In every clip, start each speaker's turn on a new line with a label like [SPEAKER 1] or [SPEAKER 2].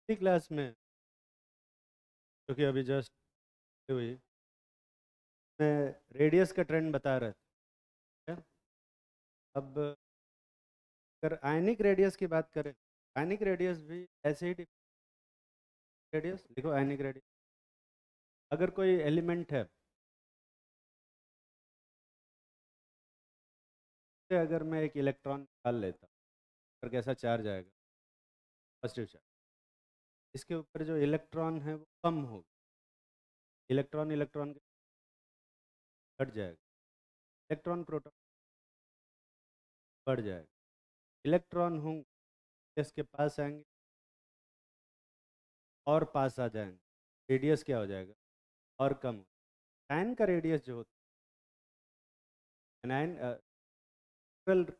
[SPEAKER 1] इसी क्लास में, क्योंकि अभी जस्ट हुई, मैं रेडियस का ट्रेंड बता रहा था। अब अगर आयनिक रेडियस की बात करें, आयनिक रेडियस भी ऐसे ही रेडियस लिखो, आयनिक रेडियस। अगर कोई एलिमेंट है, तो अगर मैं एक इलेक्ट्रॉन निकाल लेता पर कैसा चार्ज आएगा? Positive charge. इसके ऊपर जो इलेक्ट्रॉन है वो कम होगा, इलेक्ट्रॉन इलेक्ट्रॉन घट जाएगा, इलेक्ट्रॉन प्रोटॉन बढ़ जाएगा। इलेक्ट्रॉन होंगे इसके पास आएंगे और पास आ जाएंगे, रेडियस क्या हो जाएगा? और कम। आयन का रेडियस जो होता है, आयन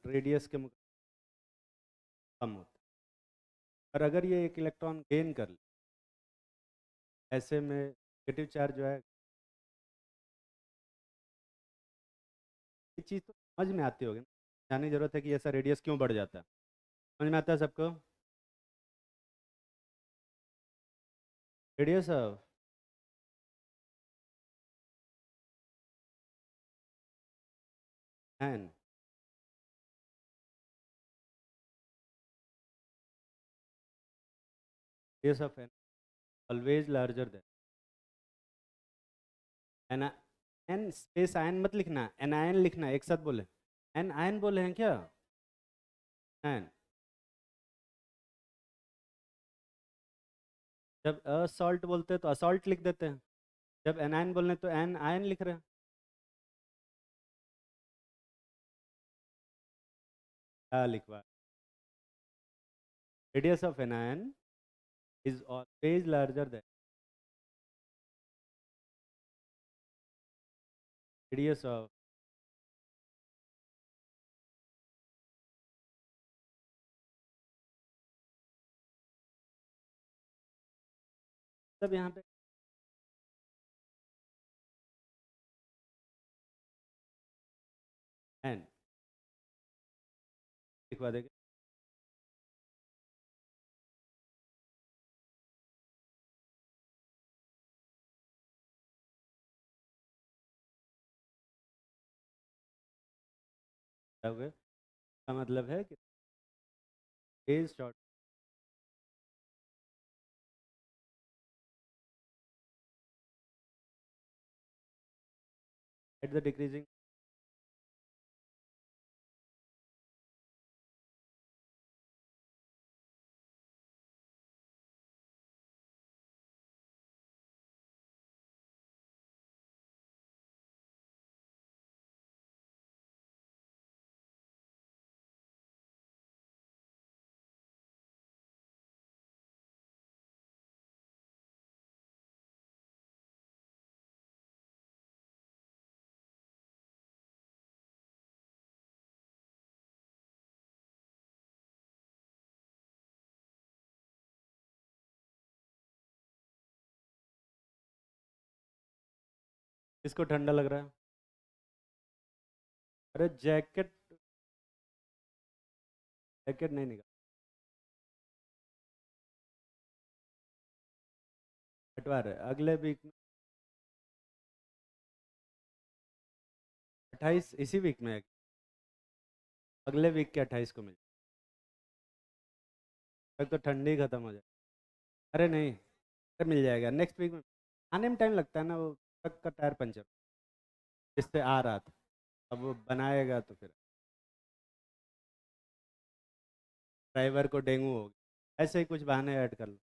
[SPEAKER 1] रेडियस के मुकाबले कम होता है। और अगर ये एक इलेक्ट्रॉन गेन कर ले, ऐसे में नेगेटिव चार्ज जो है, ये चीज़ तो समझ में आती होगी ना, जानने की जरूरत है कि ऐसा रेडियस क्यों बढ़ जाता है। समझ में आता है सबको? Radius of N, radius of N always larger than N. N space ion मत लिखना, एन आयन लिखना, एक साथ बोले। एन आयन बोले हैं क्या? एन। जब असॉल्ट बोलते हैं तो असॉल्ट लिख देते हैं, जब एनायन बोलने तो एन आयन लिख रहे हैं। क्या लिखवा? Radius of anion is always larger then radius of. तब यहाँ पे एन लिखवा देंगे। क्या हुआ? इसका मतलब है कि phase short at the decreasing. इसको ठंडा लग रहा है? अरे जैकेट, जैकेट नहीं निकाल, हटवा रहे अगले वीक में। 28 इसी वीक में है? अगले वीक के 28 को मिल तक तो ठंडी खत्म हो जाए। अरे नहीं, अरे मिल जाएगा नेक्स्ट वीक में। आने में टाइम लगता है ना, वो ट्रक का टायर पंचर जिससे आ रहा था, अब वो बनाएगा तो फिर ड्राइवर को डेंगू हो गया, ऐसे ही कुछ बहाने ऐड कर लो।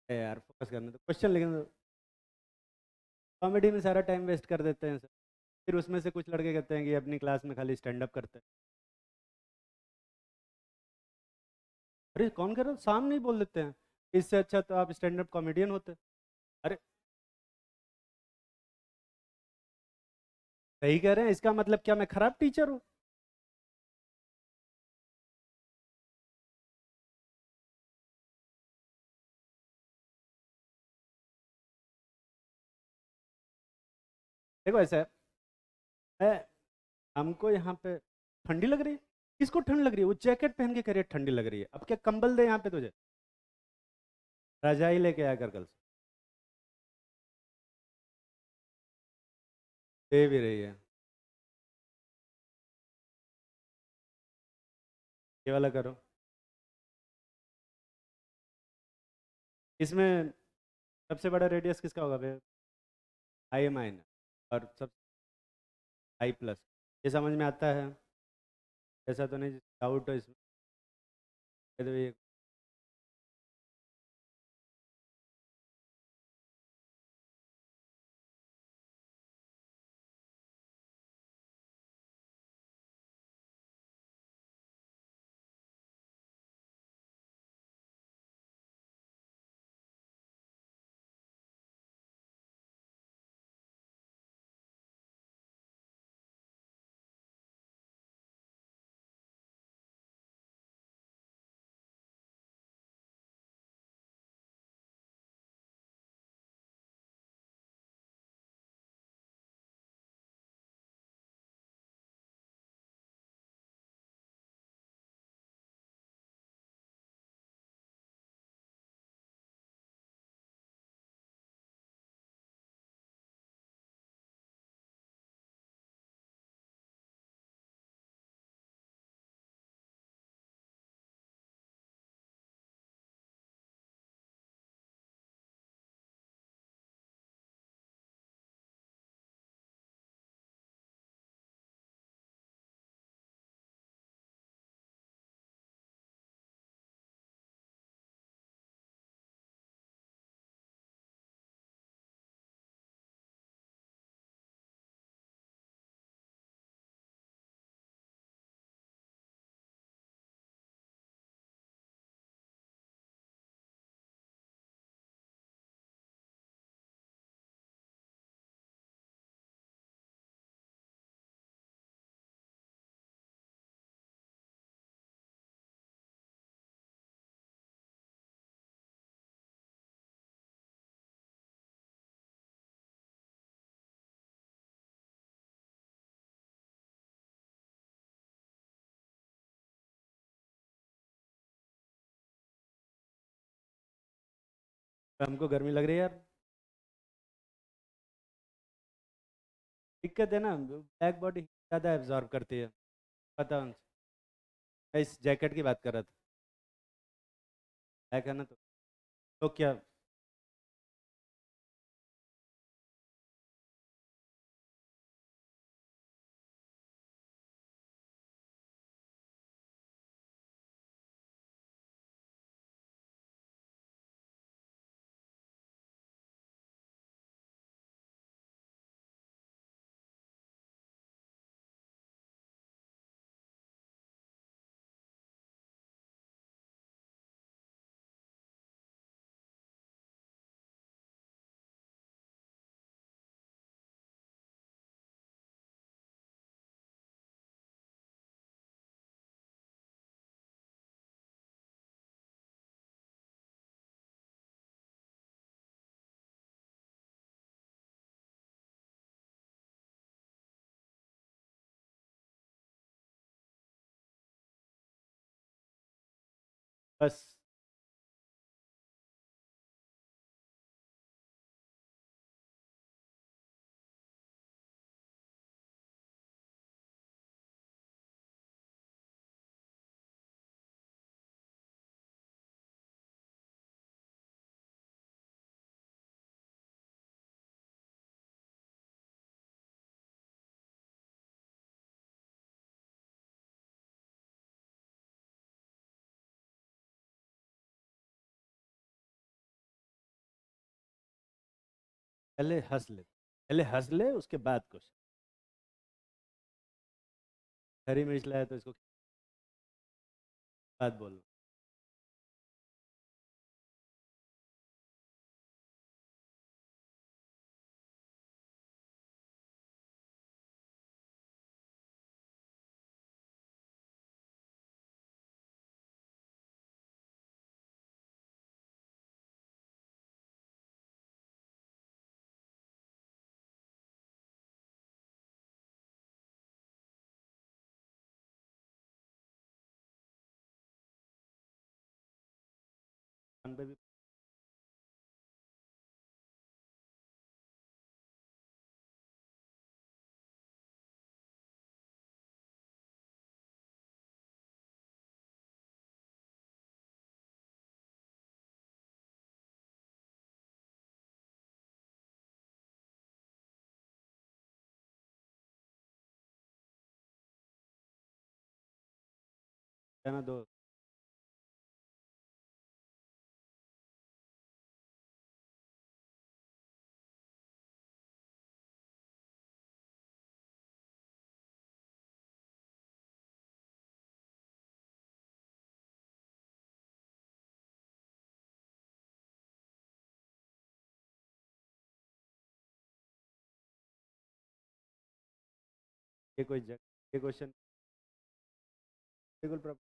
[SPEAKER 1] यार फोकस करने तो क्वेश्चन लिखने दो। कॉमेडी में सारा टाइम वेस्ट कर देते हैं सर। फिर उसमें से कुछ लड़के कहते हैं कि अपनी क्लास में खाली स्टैंड अप करते हैं। अरे कौन कह रहा है, सामने ही बोल देते हैं, इससे अच्छा तो आप स्टैंड अप कॉमेडियन होते। अरे सही कह रहे हैं, इसका मतलब क्या मैं खराब टीचर हूँ? देखो ऐसा है, मैं हमको यहाँ पे ठंडी लग रही है, किसको ठंड लग रही है? वो जैकेट पहन के कह रही है ठंडी लग रही है। अब क्या कंबल दे यहाँ पे तुझे? रजाई लेके आया कर कल से। दे भी रही है। ये वाला करो। इसमें सबसे बड़ा रेडियस किसका होगा फिर? आई माइनस। और सब आई प्लस। ये समझ में आता है? ऐसा तो नहीं डाउट हो इसमें? ये तो ये हमको गर्मी लग रही है यार। दिक्कत है ना, ब्लैक बॉडी ज़्यादा एब्जॉर्ब करती है। पता है उनसे। मैं इस जैकेट की बात कर रहा था। ब्लैक है ना, तो क्या? बस पहले हंस ले, पहले हंस ले, उसके बाद कुछ। हरी मिर्च लाया तो इसको बात बोल। पे भी कहना दो। ये कोई जग, ये क्वेश्चन बिल्कुल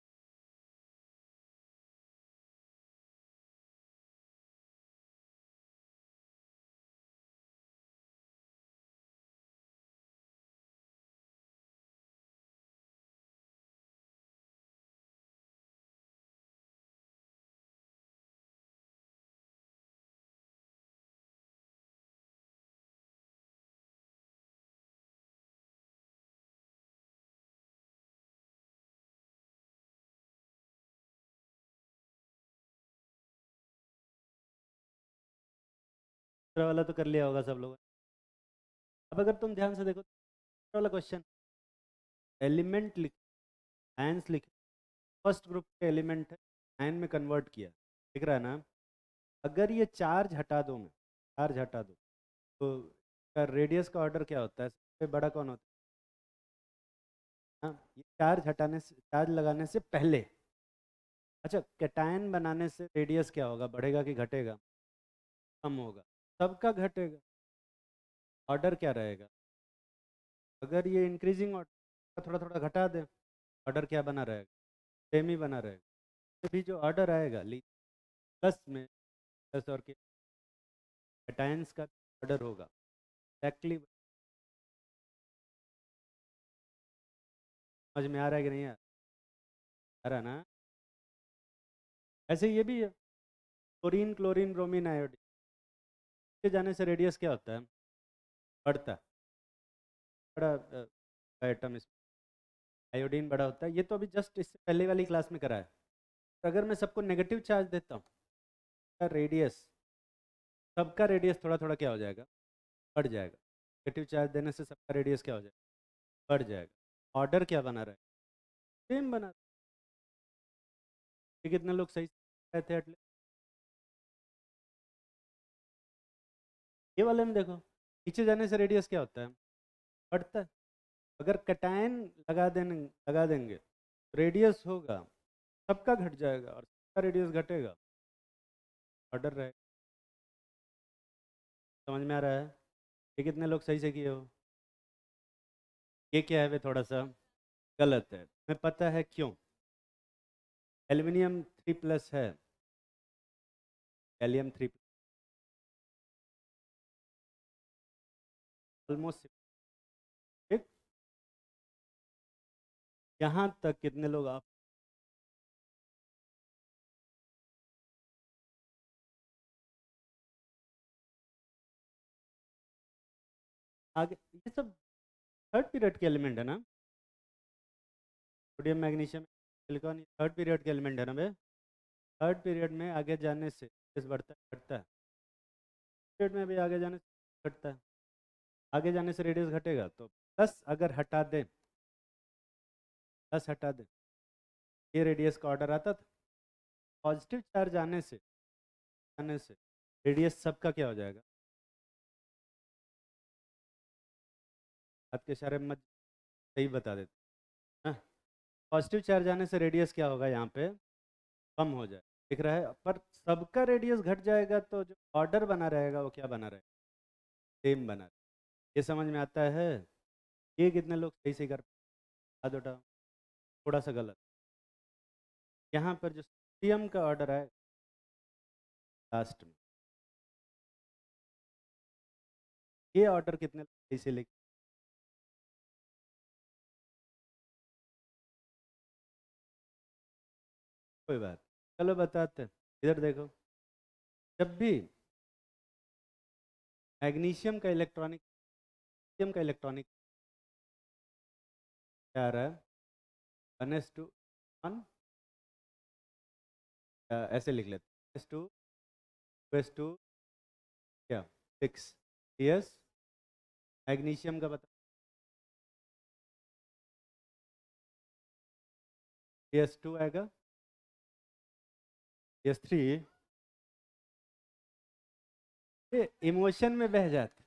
[SPEAKER 1] दूसरा वाला तो कर लिया होगा सब लोगों ने। अब अगर तुम ध्यान से देखो, दूसरा वाला क्वेश्चन एलिमेंट लिख, आयंस लिखे, फर्स्ट ग्रुप के एलिमेंट है, आयन में कन्वर्ट किया, दिख रहा है ना। अगर ये चार्ज हटा दो, मैं चार्ज हटा दो, तो रेडियस का ऑर्डर क्या होता है, सबसे बड़ा कौन होता है? हाँ, ये चार्ज हटाने से, चार्ज लगाने से पहले। अच्छा, कैटायन बनाने से रेडियस क्या होगा, बढ़ेगा कि घटेगा? कम होगा। सबका घटेगा। ऑर्डर क्या रहेगा? अगर ये इंक्रीजिंग ऑर्डर थोड़ा थोड़ा घटा दें, ऑर्डर क्या बना रहेगा? सेम ही बना रहेगा। तो भी जो ऑर्डर आएगा ली प्लस में, प्लस और के कैटायंस का ऑर्डर होगा एक्चुअली। समझ में आ रहा है कि नहीं आ रहा ना? ऐसे ये भी है, क्लोरीन क्लोरीन ब्रोमीन आयोडीन के जाने से रेडियस क्या होता है? बढ़ता है। बड़ा एटम इसमें आयोडीन बड़ा होता है। ये तो अभी जस्ट इससे पहले वाली क्लास में करा है। तो अगर मैं सबको नेगेटिव चार्ज देता हूँ, रेडियस, सबका रेडियस थोड़ा थोड़ा क्या हो जाएगा? बढ़ जाएगा। नेगेटिव चार्ज देने से सबका रेडियस क्या हो जाएगा? बढ़ जाएगा। ऑर्डर क्या बना रहा है? सेम बना। ये कितने लोग सही कहते हैं एटलीस्ट? ये वाले में देखो, नीचे जाने से रेडियस क्या होता है? बढ़ता है। अगर कैटायन लगा देंगे, रेडियस होगा, सबका घट जाएगा और सबका रेडियस घटेगा, ऑर्डर रहेगा। समझ में आ रहा है? ये कितने लोग सही से किए हो? ये क्या है वे, थोड़ा सा गलत है, तुम्हें पता है क्यों? एल्यूमिनियम 3+ है, गैलियम 3 ऑलमोस्ट। ठीक, यहाँ तक कितने लोग आप? आगे ये सब थर्ड पीरियड के एलिमेंट है ना? Sodium magnesium silicon third period के एलिमेंट है ना बे? थर्ड पीरियड में आगे जाने से रेडियस बढ़ता है घटता है? पीरियड में भी आगे जाने से घटता है। आगे जाने से रेडियस घटेगा, तो प्लस अगर हटा दें, प्लस हटा दें, ये रेडियस का ऑर्डर आता था। पॉजिटिव चार्ज आने से रेडियस सबका क्या हो जाएगा? आपके इशारे में मत, सही बता देते हैं। पॉजिटिव चार्ज आने से रेडियस क्या होगा यहाँ पे? कम हो जाए, दिख रहा है। पर सबका रेडियस घट जाएगा तो जो ऑर्डर बना रहेगा वो क्या बना रहेगा? सेम बना रहेगा। ये समझ में आता है? ये कितने लोग सही से कर, हाथ उठाओ। थोड़ा सा गलत, यहाँ पर जो सोडियम का ऑर्डर है लास्ट में, ये ऑर्डर कितने लोग सही से लिख? कोई बात, चलो बताते हैं। इधर देखो, जब भी मैग्नीशियम का इलेक्ट्रॉनिक क्या आ रहा है, 1:1, ऐसे लिख लेते 1:2 क्या 6 यस। मैग्नीशियम का बता PS2 आएगा, PS3 ये इमोशन में बह जाते,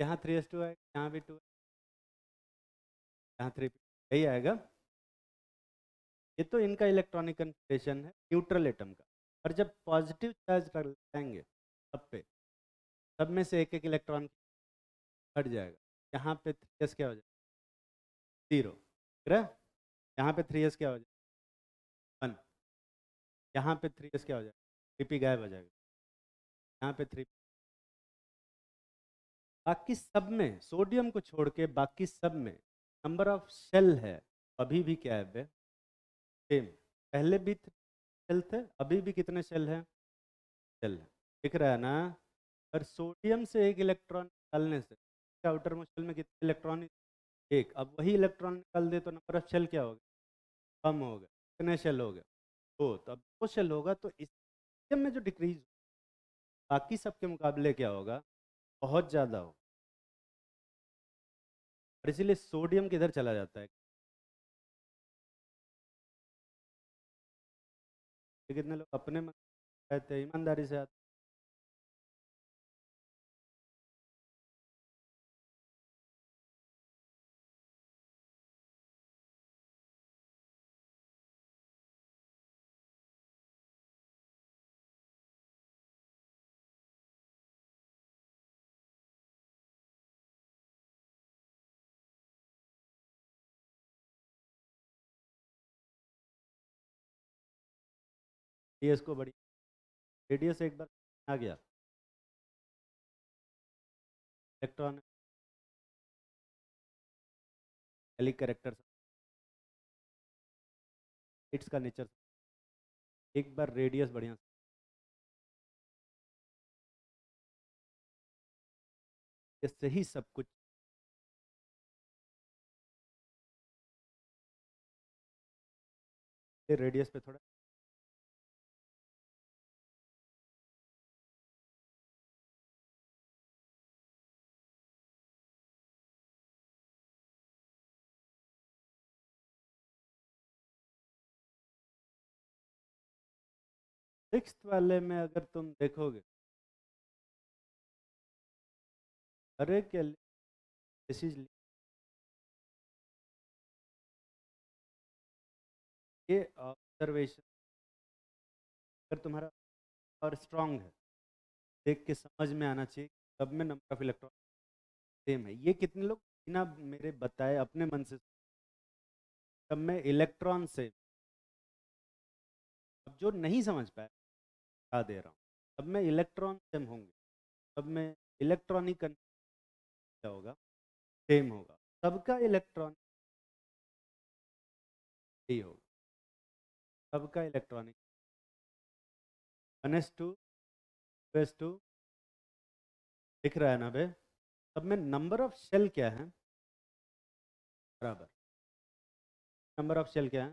[SPEAKER 1] यहाँ 3:2 आएगा, यहाँ भी 2, यहाँ 3, यही आएगा। ये तो इनका इलेक्ट्रॉनिक कन्फिग्रेशन है न्यूट्रल एटम का। और जब पॉजिटिव चार्ज कर जाएंगे सब पे, सब में से एक एक इलेक्ट्रॉन हट जाएगा। यहाँ पे 3s क्या हो जाएगा 0, यहाँ पे 3s क्या हो जाएगा 1, यहाँ पे 3s क्या हो जाएगा 3p गायब हो जाएगा, यहाँ पे 3। बाकी सब में सोडियम को छोड़ के बाकी सब में नंबर ऑफ शेल है अभी भी क्या है सेम। पहले भी शेल थे, अभी भी कितने शेल हैं, शेल है, दिख रहा है ना। और सोडियम से एक इलेक्ट्रॉन निकालने से आउटर मोस्ट शेल में कितने इलेक्ट्रॉन, एक। अब वही इलेक्ट्रॉन निकाल दे तो नंबर ऑफ शेल क्या होगा, कम हो गया। कितने शेल हो गए, दो। तो अब 2 शेल होगा तो इस में जो डिक्रीज बाकी सबके मुकाबले क्या होगा, बहुत ज़्यादा हो। और इसीलिए सोडियम किधर चला जाता है, कितने लोग अपने मन कहते हैं ईमानदारी से आते 3s को बड़ी रेडियस एक बार आ गया इलेक्ट्रॉन एलिक करेक्टर इट्स का नेचर, एक बार रेडियस बढ़िया इससे ही सब कुछ। रेडियस पे थोड़ा 6th वाले में अगर तुम देखोगे हर एक ये ऑब्जर्वेशन अगर तुम्हारा और स्ट्रांग है देख के समझ में आना चाहिए सब में नंबर ऑफ इलेक्ट्रॉन सेम है। ये कितने लोग बिना मेरे बताए अपने मन से सब में इलेक्ट्रॉन से, अब जो नहीं समझ पाया बता दे रहा हूँ, सब में इलेक्ट्रॉन सेम होंगे, सब में इलेक्ट्रॉनिक क्या होगा सेम होगा, सबका इलेक्ट्रॉन ही होगा, सबका इलेक्ट्रॉनिक 1s2 2s2 दिख रहा है ना बे। सब में नंबर ऑफ शेल क्या है बराबर, नंबर ऑफ शेल क्या है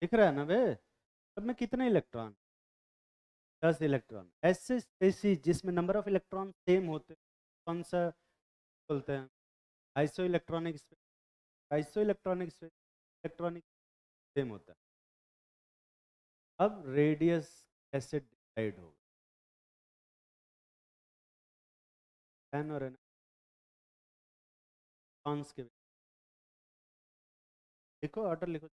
[SPEAKER 1] दिख रहा है ना बे। सब में कितने इलेक्ट्रॉन 10 इलेक्ट्रॉन। ऐसे स्पेसीज जिसमें नंबर ऑफ इलेक्ट्रॉन सेम होते कौन सा बोलते हैं, iso electronic space. Iso electronic space electronic same होता है। अब रेडियस कैसे डिसाइड होगा, एन और इलेक्ट्रॉन्स के लिखो ऑर्डर लिखो।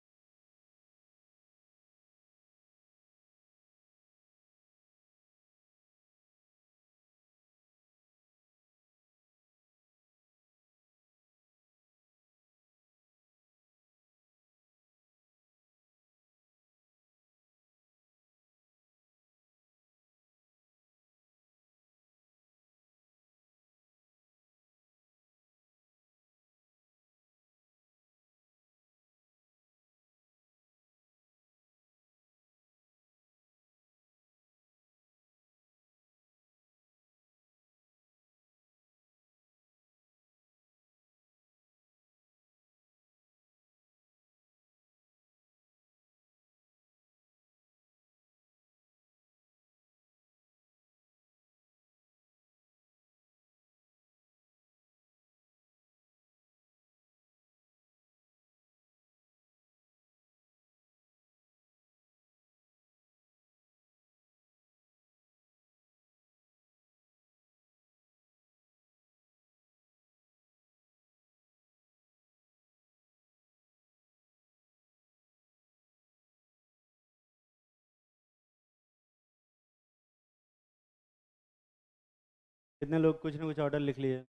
[SPEAKER 1] कितने लोग कुछ ना कुछ ऑर्डर लिख लिए?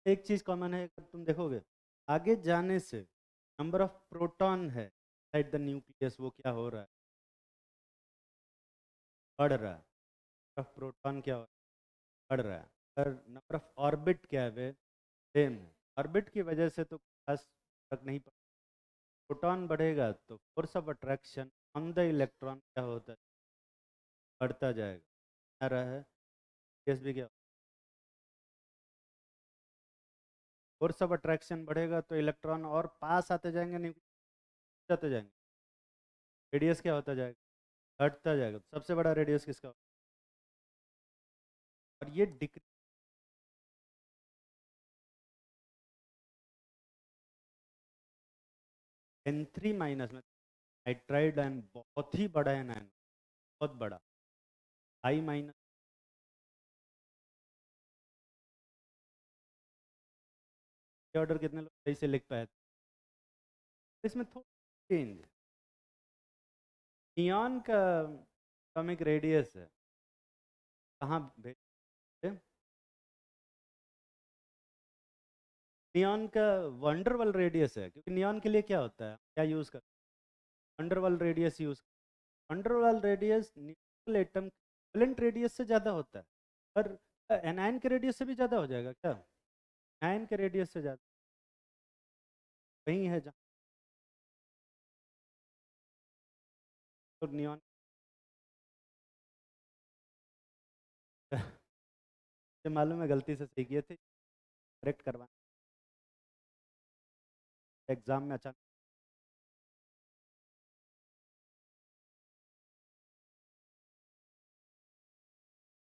[SPEAKER 1] एक चीज़ कॉमन है, अगर तुम देखोगे आगे जाने से नंबर ऑफ प्रोटॉन है साइड द न्यूक्लियस, वो क्या हो रहा है? बढ़ रहा है। नंबर ऑफ प्रोटॉन क्या हो रहा है? बढ़ रहा है। पर नंबर ऑफ ऑर्बिट क्या है वे? सेम है। ऑर्बिट की वजह से तो खास फर्क नहीं पड़ता। प्रोटॉन बढ़ेगा तो force of attraction on the electron क्या होता है? बढ़ता जाएगा। आ रहा है। केस भी क्या? फोर्स ऑफ अट्रैक्शन बढ़ेगा तो इलेक्ट्रॉन और पास आते जाएंगे, नहीं जाते जाएंगे। रेडियस क्या होता जाएगा? घटता जाएगा। तो सबसे बड़ा रेडियस किसका होगा? और ये डिक्रीज। N3 माइनस में नाइट्राइड आयन बहुत ही बड़ा है, नाइन बहुत बड़ा। आई माइनस ऑर्डर कितने लोग सही से लिख पाए थे? इसमें थोड़ा चेंज। नियॉन का एटॉमिक रेडियस है, कहाँ भेजते? नियॉन का वंडरवल रेडियस है, क्योंकि नियॉन के लिए क्या होता है, क्या यूज़ करते हैं? Van der Waals radius use. Van der Waals radius nuclear atom valent radius से ज़्यादा होता है। पर एनायन के रेडियस से भी ज़्यादा हो जाएगा क्या? एनायन के रेडियस से ज़्यादा वही है जहाँ तो नियॉन मुझे मालूम है गलती से सही किए थे, करेक्ट करवाना एग्जाम में अचानक।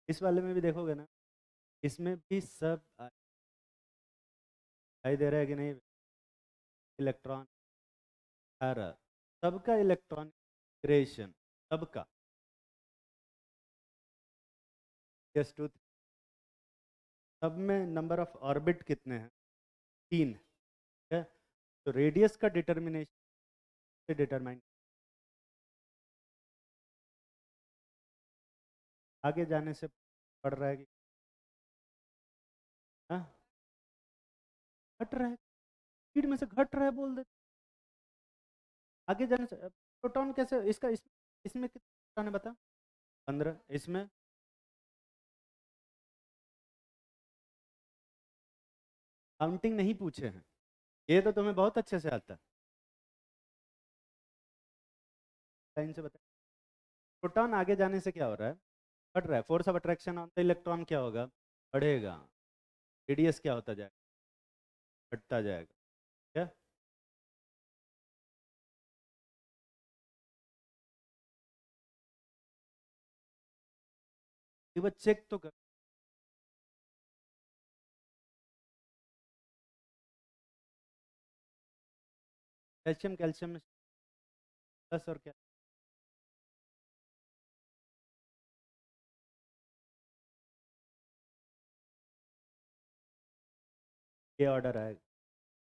[SPEAKER 1] इस वाले में भी देखोगे ना, इसमें भी सब दिखाई दे रहा है कि नहीं? इलेक्ट्रॉन आ रहा, सबका इलेक्ट्रॉन क्रिएशन, सबका। Yes two. सब में नंबर ऑफ ऑर्बिट कितने हैं? 3 है। तो रेडियस का डिटर्मिनेशन से डिटरमाइन आगे जाने से पड़ रहा है कि हाँ, घट रहा है। स्पीड में से घट रहा है बोल देते। आगे जाने से प्रोटॉन कैसे इसका इसमें कितने प्रोटॉन है बता? 15। इसमें काउंटिंग नहीं पूछे हैं, ये तो तुम्हें बहुत अच्छे से आता है। लाइन से बता। प्रोटॉन आगे जाने से क्या हो रहा है? बढ़ रहा है। Force of attraction on the electron क्या होगा? बढ़ेगा। रेडियस क्या होता जाएगा? घटता जाएगा। क्या? ये वो चेक तो कर। कैल्शियम कैल्शियम में प्लस और क्या? ये ऑर्डर आएगा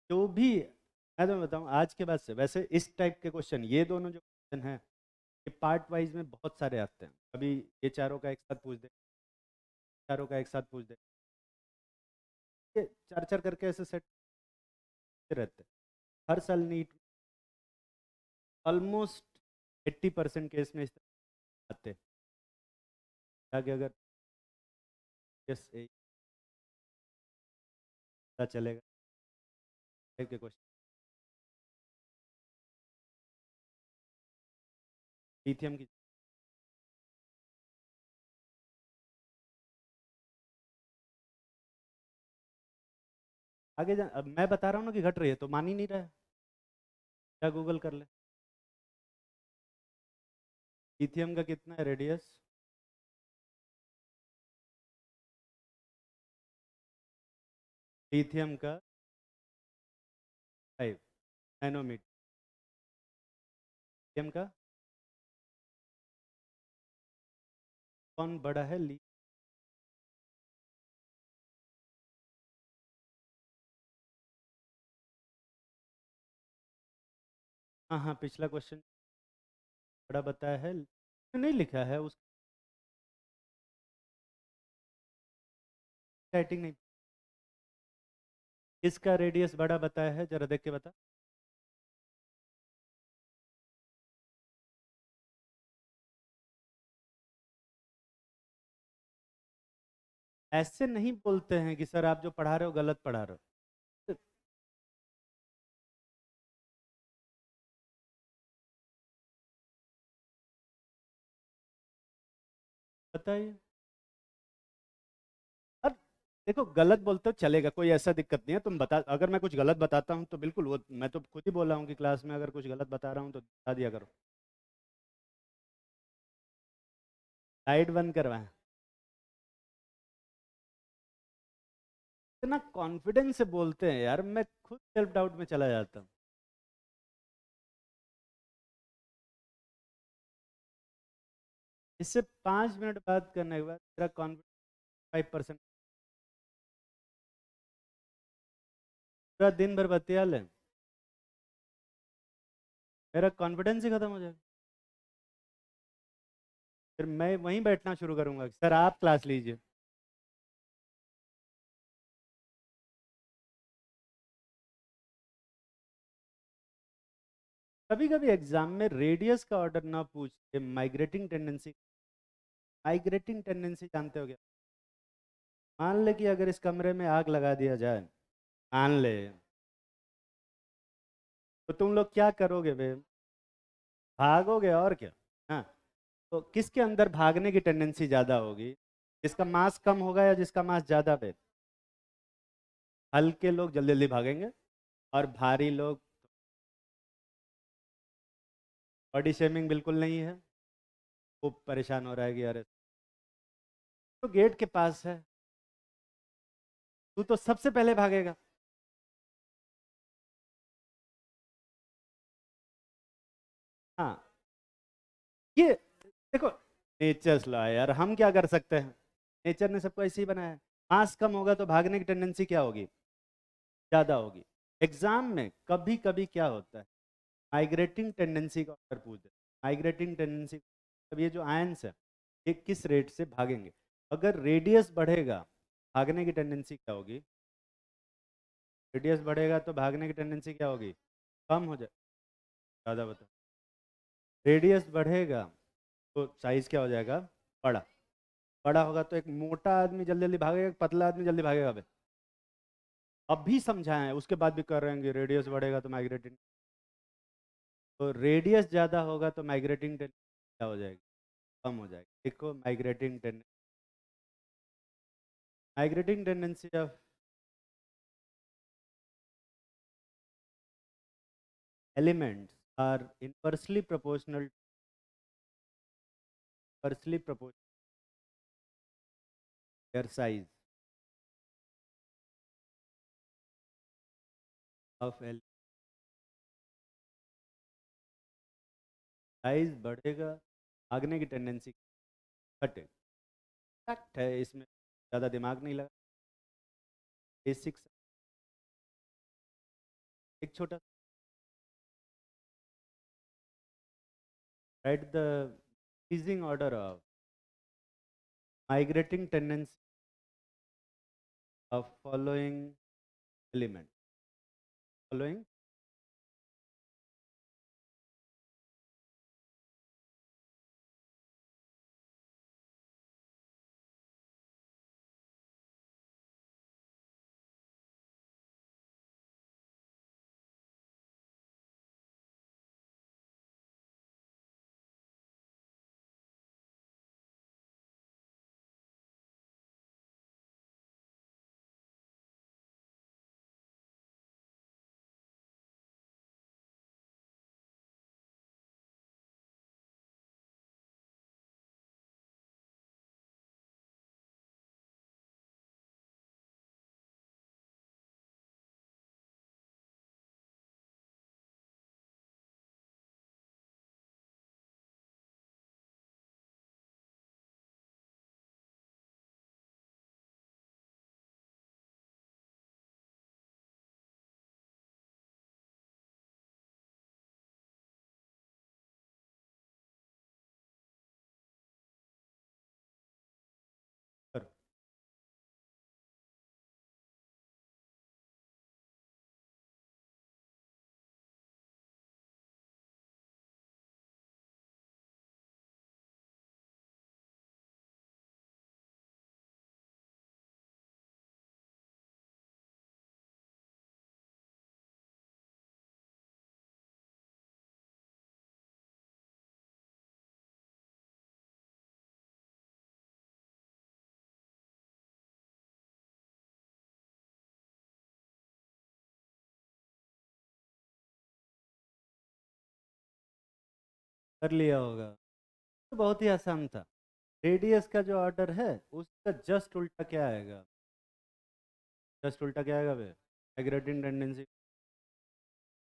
[SPEAKER 1] जो भी। मैं तुम्हें बताऊं आज के बाद से वैसे इस टाइप के क्वेश्चन, ये दोनों जो क्वेश्चन हैं, ये पार्ट वाइज में बहुत सारे आते हैं। अभी ये चारों का एक साथ पूछ दे, चारों का एक साथ पूछ दे, ये चार चार करके ऐसे सेट रहते हैं हर साल नीट। ऑलमोस्ट 80% केस में इस तरह आते हैं। ताकि अगर यस पता चलेगा टाइप के क्वेश्चन। लिथियम की आगे जा, अब मैं बता रहा हूँ ना कि घट रही है तो मान ही नहीं रहा है। क्या गूगल कर ले। लिथियम का कितना है रेडियस? लिथियम का 5 नैनोमीटर। लिथियम का कौन बड़ा है? हाँ हाँ, पिछला क्वेश्चन बड़ा बताया है, नहीं लिखा है उस। राइटिंग नहीं। किसका रेडियस बड़ा बताया है, जरा देख के बता। ऐसे नहीं बोलते हैं कि सर आप जो पढ़ा रहे हो गलत पढ़ा रहे हो। बताइए। और देखो गलत बोलते हो चलेगा, कोई ऐसा दिक्कत नहीं है, तुम बता, अगर मैं कुछ गलत बताता हूँ तो बिल्कुल, वो मैं तो खुद ही बोला हूँ कि क्लास में अगर कुछ गलत बता रहा हूँ तो बता दिया करो। लाइट बंद करवाएं। इतना कॉन्फिडेंस से बोलते हैं यार, मैं खुद सेल्फ डाउट में चला जाता हूँ। इससे 5 मिनट बात करने के बाद मेरा कॉन्फिडेंस 5%। पूरा दिन भर बतिया ले, मेरा कॉन्फिडेंस ही खत्म हो जाएगा। फिर मैं वहीं बैठना शुरू करूंगा, सर आप क्लास लीजिए। कभी कभी एग्जाम में रेडियस का ऑर्डर ना पूछ के माइग्रेटिंग टेंडेंसी। माइग्रेटिंग टेंडेंसी जानते हो क्या? मान ले कि अगर इस कमरे में आग लगा दिया जाए, मान ले, तो तुम लोग क्या करोगे बे? भागोगे और क्या। हाँ, तो किसके अंदर भागने की टेंडेंसी ज्यादा होगी? जिसका मास कम होगा या जिसका मास ज्यादा बे? हल्के लोग जल्दी जल्दी भागेंगे, और भारी लोग। बॉडी शेमिंग बिल्कुल नहीं है। खूब परेशान हो रहा है कि अरे तो गेट के पास है, तू तो सबसे पहले भागेगा। हाँ, ये देखो, नेचर्स लॉ है यार, हम क्या कर सकते हैं? नेचर ने सबको ऐसे ही बनाया है। मास कम होगा तो भागने की टेंडेंसी क्या होगी? ज्यादा होगी। एग्जाम में कभी कभी क्या होता है, माइग्रेटिंग टेंडेंसी का ऑर्डर पूछ देते। माइग्रेटिंग टेंडेंसी, अब ये जो आयंस है, ये किस रेट से भागेंगे? अगर रेडियस बढ़ेगा, भागने की टेंडेंसी क्या होगी? रेडियस बढ़ेगा तो भागने की टेंडेंसी क्या होगी? कम हो जाए। ज़्यादा बताओ। रेडियस बढ़ेगा तो साइज क्या हो जाएगा? बड़ा। बड़ा होगा तो एक मोटा आदमी जल्दी जल्दी भागेगा, पतला आदमी जल्दी भागेगा बे? अब भी समझाएं, उसके बाद भी कर रहे हैं कि रेडियस बढ़ेगा तो माइग्रेटिंग। तो रेडियस ज़्यादा होगा तो माइग्रेटिंग टेंडेंसी क्या हो जाएगी? कम हो जाएगी। देखो migrating tendency, migrating tendency of elements are inversely proportional their size of size बढ़ेगा, भागने की टेंडेंसी घटे। फैक्ट है, इसमें ज़्यादा दिमाग नहीं लगा। बेसिक, एक छोटा, right the increasing order of migrating tendency of following element. Following कर लिया होगा। तो बहुत ही आसान था। रेडियस का जो ऑर्डर है उसका जस्ट उल्टा क्या आएगा? जस्ट उल्टा क्या आएगा बे? Migrating tendency.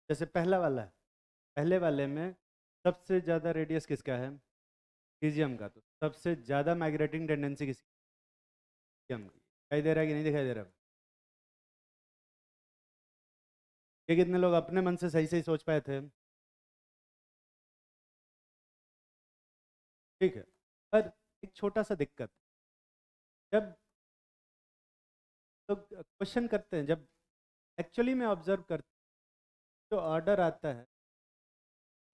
[SPEAKER 1] जैसे पहला वाला है, पहले वाले में सबसे ज़्यादा रेडियस किसका है? मीडियम का। तो सबसे ज़्यादा माइग्रेटिंग टेंडेंसी किसकी? मीडियम की। दिखाई दे रहा है कि नहीं दिखाई दे रहा? ये कितने लोग अपने मन से सही सही सोच पाए थे? ठीक है। पर एक छोटा सा दिक्कत, जब तो क्वेश्चन करते हैं, जब एक्चुअली में ऑब्जर्व करते हैं, जो ऑर्डर आता है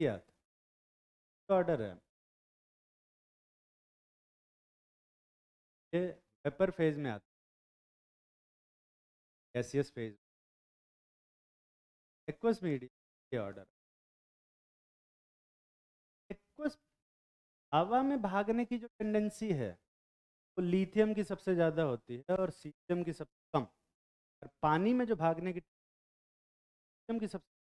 [SPEAKER 1] क्या आता है? तो ऑर्डर है ये वेपर फेज में आता है, गैसियस फेज, एक्वस मीडियम ये ऑर्डर। एक्वस हवा में भागने की जो टेंडेंसी है वो लिथियम की सबसे ज़्यादा होती है और सीशियम की सबसे कम। और पानी में जो भागने की टेंडेंसी की सबसे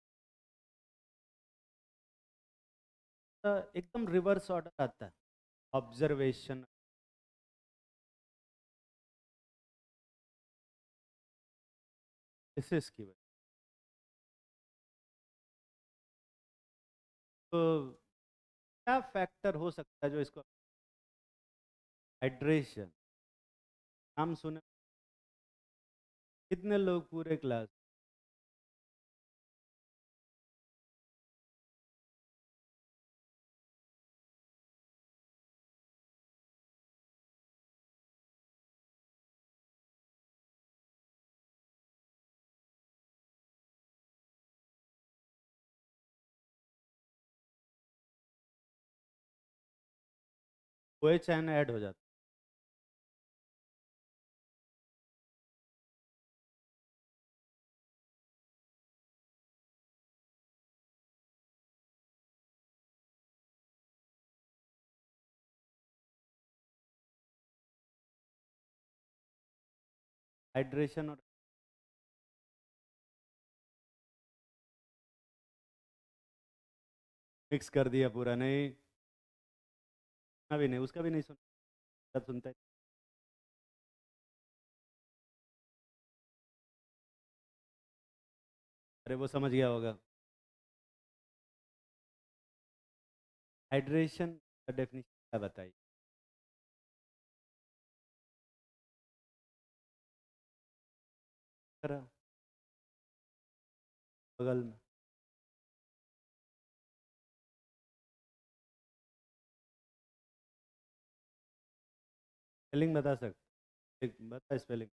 [SPEAKER 1] एकदम रिवर्स ऑर्डर आता है। ऑब्जर्वेशन इस इसकी वजह। तो क्या फैक्टर हो सकता है जो इसको? हाइड्रेशन। नाम सुने? कितने लोग पूरे क्लास? कोई चैन ऐड हो जाता है। हाइड्रेशन और मिक्स कर दिया पूरा। नहीं, अभी नहीं, उसका भी नहीं सुन, सब सुनता है। अरे वो समझ गया होगा। हाइड्रेशन का डेफिनेशन क्या बताइए? जरा बगल में स्पेलिंग बता सकते? बता स्पेलिंग।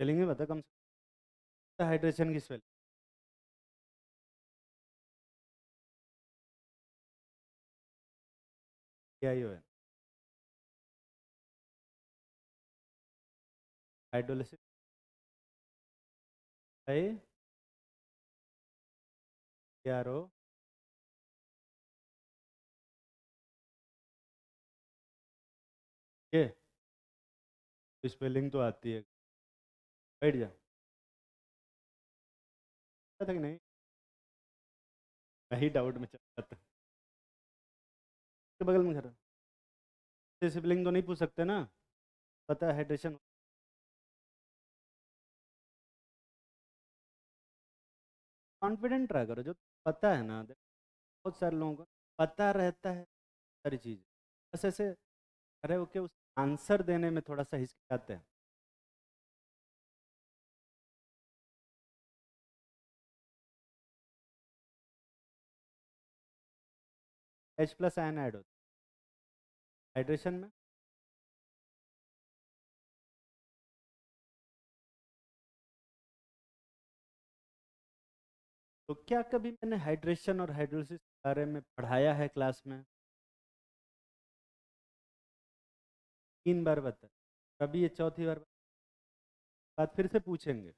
[SPEAKER 1] स्पेलिंग ही बता कम से कम। हाइड्रेशन की स्पेलिंग क्या ही है? हाइड्रोलिसिस है। R O. ये स्पेलिंग तो आती है। बैठ जा। पता कि नहीं? मैं ही डाउट में चल जाता। के बगल में घर से सिबलिंग तो नहीं पूछ सकते ना? पता है हाइड्रेशन। कॉन्फिडेंट रहा करो, जो पता है ना। बहुत सारे लोगों को पता रहता है सारी चीज़, बस ऐसे खड़े होके उस आंसर देने में थोड़ा सा हिचकिचाते हैं। एच प्लस आयन ऐड होता है हाइड्रेशन में। तो क्या कभी मैंने हाइड्रेशन और हाइड्रोलिसिस के बारे में पढ़ाया है क्लास में? 3 बार बताया, कभी ये चौथी बार बात फिर से पूछेंगे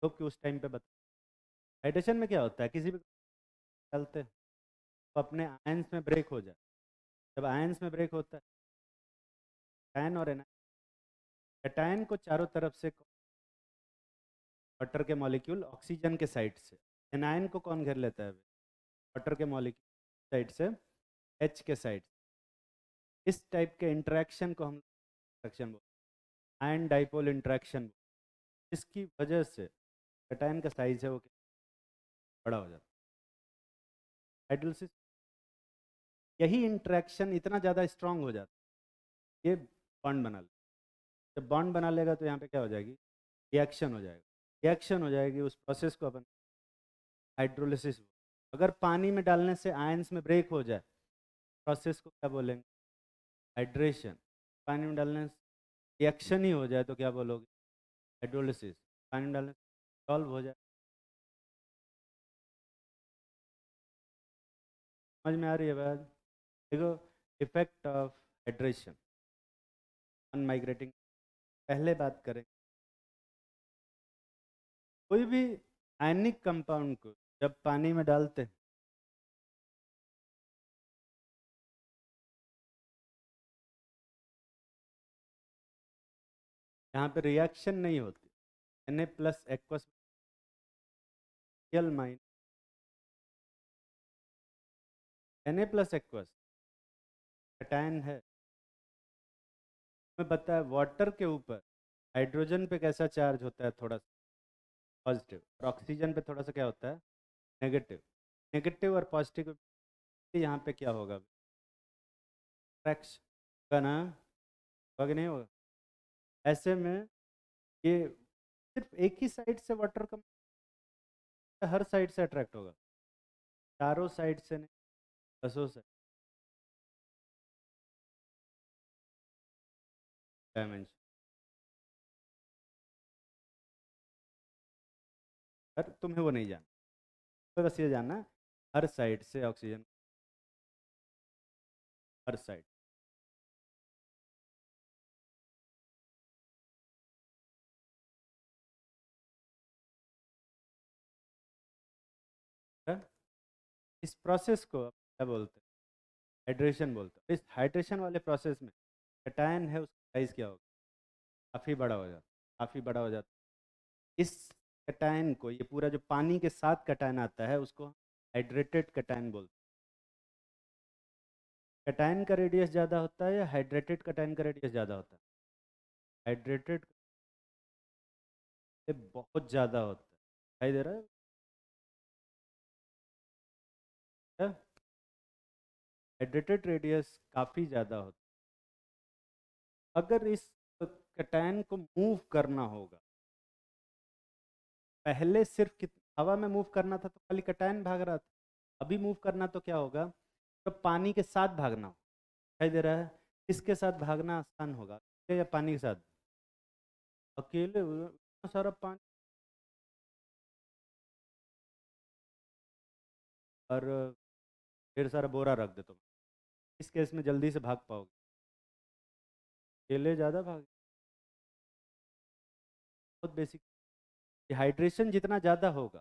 [SPEAKER 1] तो कि उस टाइम पे बता। हाइड्रेशन में क्या होता है, किसी भी चलते तो अपने आयंस में ब्रेक हो जाए। जब आयंस में ब्रेक होता है, कैटायन और कैटायन को चारों तरफ से वाटर के मॉलिक्यूल ऑक्सीजन के साइड से एनायन को कौन घेर लेता है? वाटर के मॉलिक्यूल साइड से H के साइड। इस टाइप के इंटरेक्शन को हम इंटरेक्शन बोलते हैं, आयन डाइपोल इंटरेक्शन, जिसकी वजह से कैटायन का साइज है वो बड़ा हो जाता है। हाइड्रोलिसिस, यही इंटरेक्शन इतना ज़्यादा स्ट्रांग हो जाता है, ये बॉन्ड बना ले। जब बॉन्ड बना लेगा तो यहाँ पे क्या हो जाएगी? रिएक्शन हो जाएगा। रिएक्शन हो जाएगी, उस प्रोसेस को अपन हाइड्रोलिसिस। अगर पानी में डालने से आयंस में ब्रेक हो जाए, प्रोसेस को क्या बोलेंगे? हाइड्रेशन। पानी में डालने से रिएक्शन ही हो जाए तो क्या बोलोगे? हाइड्रोलिसिस। पानी में डालने से सॉल्व हो जाए। समझ में आ रही है बात? देखो, effect of hydration on migrating. पहले बात करें, कोई भी आयनिक कंपाउंड को जब पानी में डालते हैं, यहाँ पे रिएक्शन नहीं होती। Na plus aqueous mine, Na plus aqueous cation है। मैं बताया वाटर के ऊपर हाइड्रोजन पे कैसा चार्ज होता है? थोड़ा सा पॉजिटिव, और ऑक्सीजन पे थोड़ा सा क्या होता है? नेगेटिव। नेगेटिव और पॉजिटिव, यहाँ पे क्या होगा? फ्रैक्शन होगा ना? होगा कि नहीं होगा? ऐसे में ये सिर्फ एक ही साइड से वाटर का, हर साइड से अट्रैक्ट होगा, चारों साइड से नहीं, दसों से डायमेंशन। पर तुम्हें वो नहीं जानना, तो बस ये जानना हर साइड से ऑक्सीजन, हर साइड। इस प्रोसेस को क्या बोलते हैं? हाइड्रेशन बोलते हैं। इस हाइड्रेशन वाले प्रोसेस में कैटायन है, उसका साइज क्या होगा? काफ़ी बड़ा हो जाता, काफ़ी बड़ा हो जाता। इस कैटायन को, ये पूरा जो पानी के साथ कैटायन आता है, उसको हाइड्रेटेड कैटायन बोलते हैं। कैटायन का रेडियस ज़्यादा होता है या हाइड्रेटेड कैटायन का रेडियस ज़्यादा होता है? हाइड्रेटेड से बहुत ज़्यादा होता है। दिखाई दे रहा है? हाइड्रेटेड रेडियस काफ़ी ज़्यादा होता है। अगर इस कैटायन को मूव करना होगा, पहले सिर्फ हवा में मूव करना था तो खाली कैटायन भाग रहा था, अभी मूव करना तो क्या होगा? तो पानी के साथ भागना होगा। दिखाई दे रहा है? किसके साथ भागना आसान होगा, या पानी के साथ? अकेले इतना सारा पानी, और ढेर सारा बोरा रख दे तुम, इस केस में जल्दी से भाग पाओगे? अकेले ज़्यादा भाग, बहुत बेसिक। हाइड्रेशन जितना ज़्यादा होगा,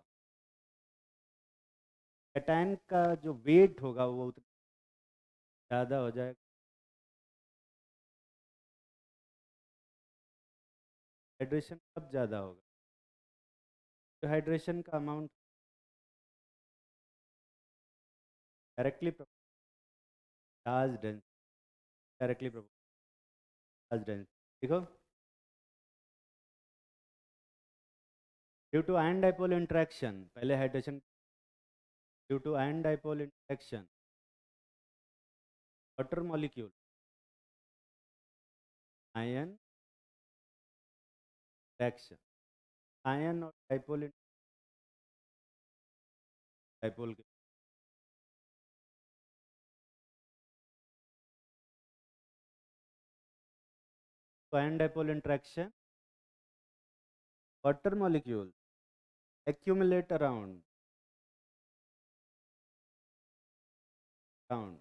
[SPEAKER 1] कैटायन का जो वेट होगा वो उतना ज़्यादा हो जाएगा। हाइड्रेशन कब ज़्यादा होगा? तो हाइड्रेशन का amount directly charge dense, directly charge dense. देखो, due to ion dipole interaction, पहले hydration, due to ion dipole interaction, water molecule, ion interaction, ion और डाइपोल, डाइपोल के ion dipole interaction, water molecule accumulate around ion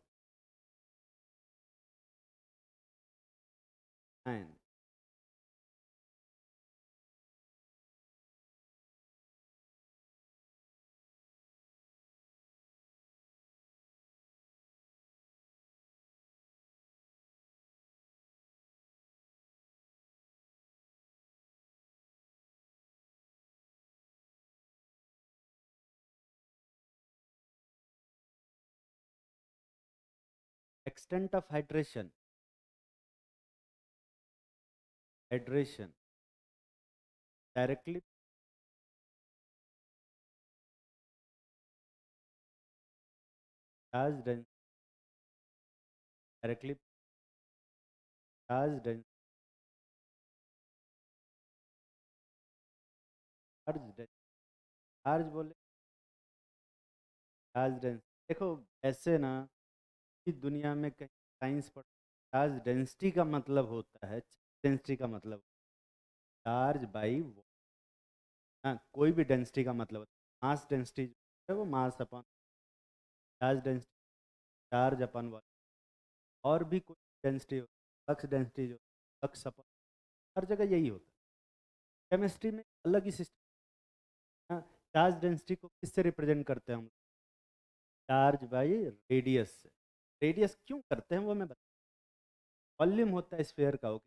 [SPEAKER 1] extent of hydration, directly charge density, directly charge density, charge density, charge बोले charge density. देखो ऐसे ना कि दुनिया में कहीं साइंस पढ़, चार्ज डेंसिटी का मतलब होता है, डेंसिटी का मतलब चार्ज बाई, हाँ कोई भी डेंसिटी का मतलब मास डेंसिटी जो है वो mass upon charge density, charge upon volume. और भी कोई डेंसिटी हो, फ्लक्स डेंसिटी जो फ्लक्स अपॉन, हर जगह यही होता है। केमिस्ट्री में अलग ही सिस्टम। हाँ, चार्ज डेंसिटी को किससे रिप्रेजेंट करते हैं हम? चार्ज बाई रेडियस से। रेडियस क्यों करते हैं वो मैं बता, वॉल्यूम होता है स्फीयर का,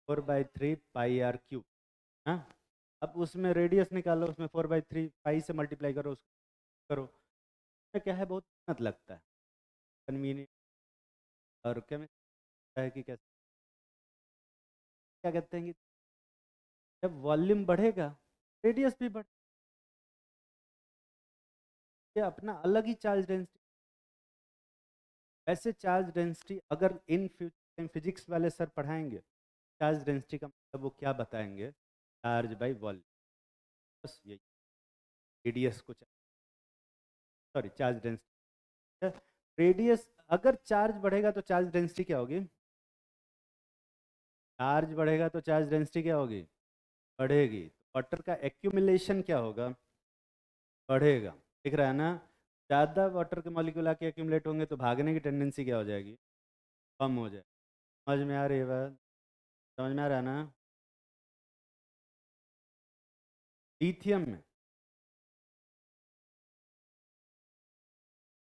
[SPEAKER 1] 4/3 पाई r क्यूब। हाँ, अब उसमें रेडियस निकालो, उसमें 4/3 पाई से मल्टीप्लाई करो, उसको करो, उसमें क्या है बहुत मेहनत लगता है, कन्वीनियंट। और क्या में है कि कैसे, क्या कहते हैं कि जब वॉल्यूम बढ़ेगा रेडियस भी बढ़, ये अपना अलग ही चार्ज डेंसिटी। ऐसे चार्ज डेंसिटी अगर इन फ्यूचर फिजिक्स वाले सर पढ़ाएंगे, चार्ज डेंसिटी का मतलब वो क्या बताएंगे, चार्ज बाई वॉल्यूम, बस यही रेडियस को, सॉरी चार्ज डेंसिटी। रेडियस अगर चार्ज बढ़ेगा तो चार्ज डेंसिटी क्या होगी, चार्ज बढ़ेगा तो चार्ज डेंसिटी क्या होगी, बढ़ेगी। वाटर का एक्यूमुलेशन क्या होगा, बढ़ेगा। दिख रहा है ना, ज़्यादा वाटर के मॉलिक्यूल आके एक्यूमुलेट होंगे तो भागने की टेंडेंसी क्या हो जाएगी, कम हो जाए। समझ में आ रही है बात, समझ में आ रहा है ना। लिथियम में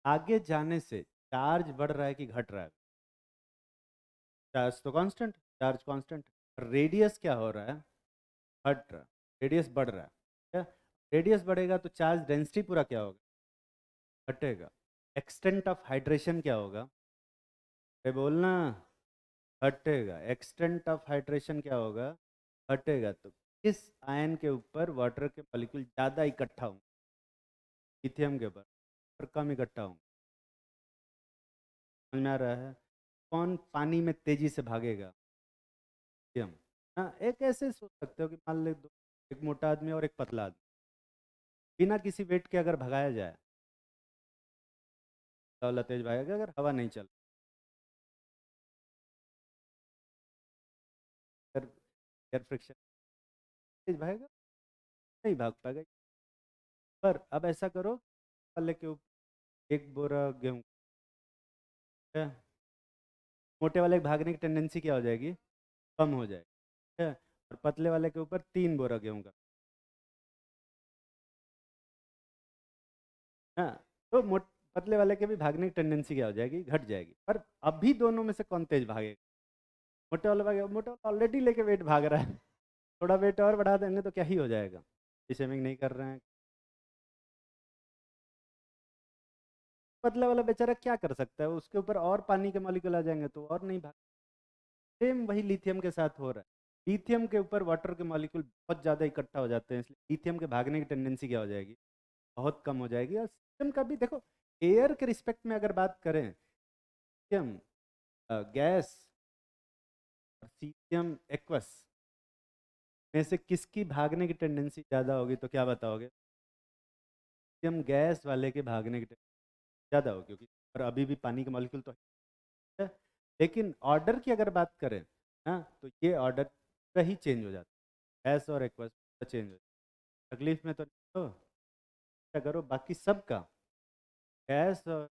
[SPEAKER 1] आगे जाने से चार्ज बढ़ रहा है कि घट रहा है, चार्ज तो कांस्टेंट, चार्ज कांस्टेंट, रेडियस क्या हो रहा है, घट रहा, रेडियस बढ़ रहा है। क्या, रेडियस बढ़ेगा तो चार्ज डेंसिटी पूरा क्या होगा, घटेगा। एक्सटेंट ऑफ हाइड्रेशन क्या होगा, ये बोलना, घटेगा। एक्सटेंट ऑफ हाइड्रेशन क्या होगा, घटेगा। तो किस आयन के ऊपर वाटर के मॉलिक्यूल ज़्यादा इकट्ठा होंगे, लिथियम के ऊपर, और कम इकट्ठा होंगे। समझ में आ रहा है। कौन पानी में तेजी से भागेगा, लिथियम। हाँ, एक ऐसे सोच सकते हो कि मान ले दो, एक मोटा आदमी और एक पतला आदमी, बिना किसी वेट के अगर भगाया जाए तो वाला तेज भागेगा अगर हवा नहीं चल, एयर एयर फ्रिक्शन, तेज भागेगा, नहीं भाग पाएगा। पर अब ऐसा करो, वाले के ऊपर एक बोरा गेहूँ है, मोटे वाले के भागने की टेंडेंसी क्या हो जाएगी, कम हो जाएगी, ठीक है। और पतले वाले के ऊपर 3 बोरा गेहूँ का, हाँ, तो पतले वाले के भी भागने की टेंडेंसी क्या हो जाएगी, घट जाएगी। पर अभी दोनों में से कौन तेज भागेगा, मोटे वाला भागेगा, मोटे वाला ऑलरेडी लेके वेट भाग रहा है, थोड़ा वेट और बढ़ा देंगे तो क्या ही हो जाएगा, स्विमिंग नहीं कर रहे हैं। पतला वाला बेचारा क्या कर सकता है, उसके ऊपर और पानी के मॉलिक्यूल आ जाएंगे तो और नहीं भाग। सेम वही लिथियम के साथ हो रहा है, लिथियम के ऊपर वाटर के मॉलिक्यूल बहुत ज़्यादा इकट्ठा हो जाते हैं, इसलिए लिथियम के भागने की टेंडेंसी क्या हो जाएगी, बहुत कम हो जाएगी। और सिस्टम का भी देखो, एयर के रिस्पेक्ट में अगर बात करें, लिथियम गैस और सीथियम एक्वस में से किसकी भागने की टेंडेंसी ज़्यादा होगी, तो क्या बताओगे, लिथियम गैस वाले के भागने की टेंडेंसी ज़्यादा होगी, क्योंकि और अभी भी पानी के मॉलिक्यूल तो है। लेकिन ऑर्डर की अगर बात करें, हाँ, तो ये ऑर्डर ही चेंज हो जाता है, गैस और एक्वस चेंज हो जाता है। तकलीफ में तो नहीं हो, क्या करो बाकी सबका, गैस और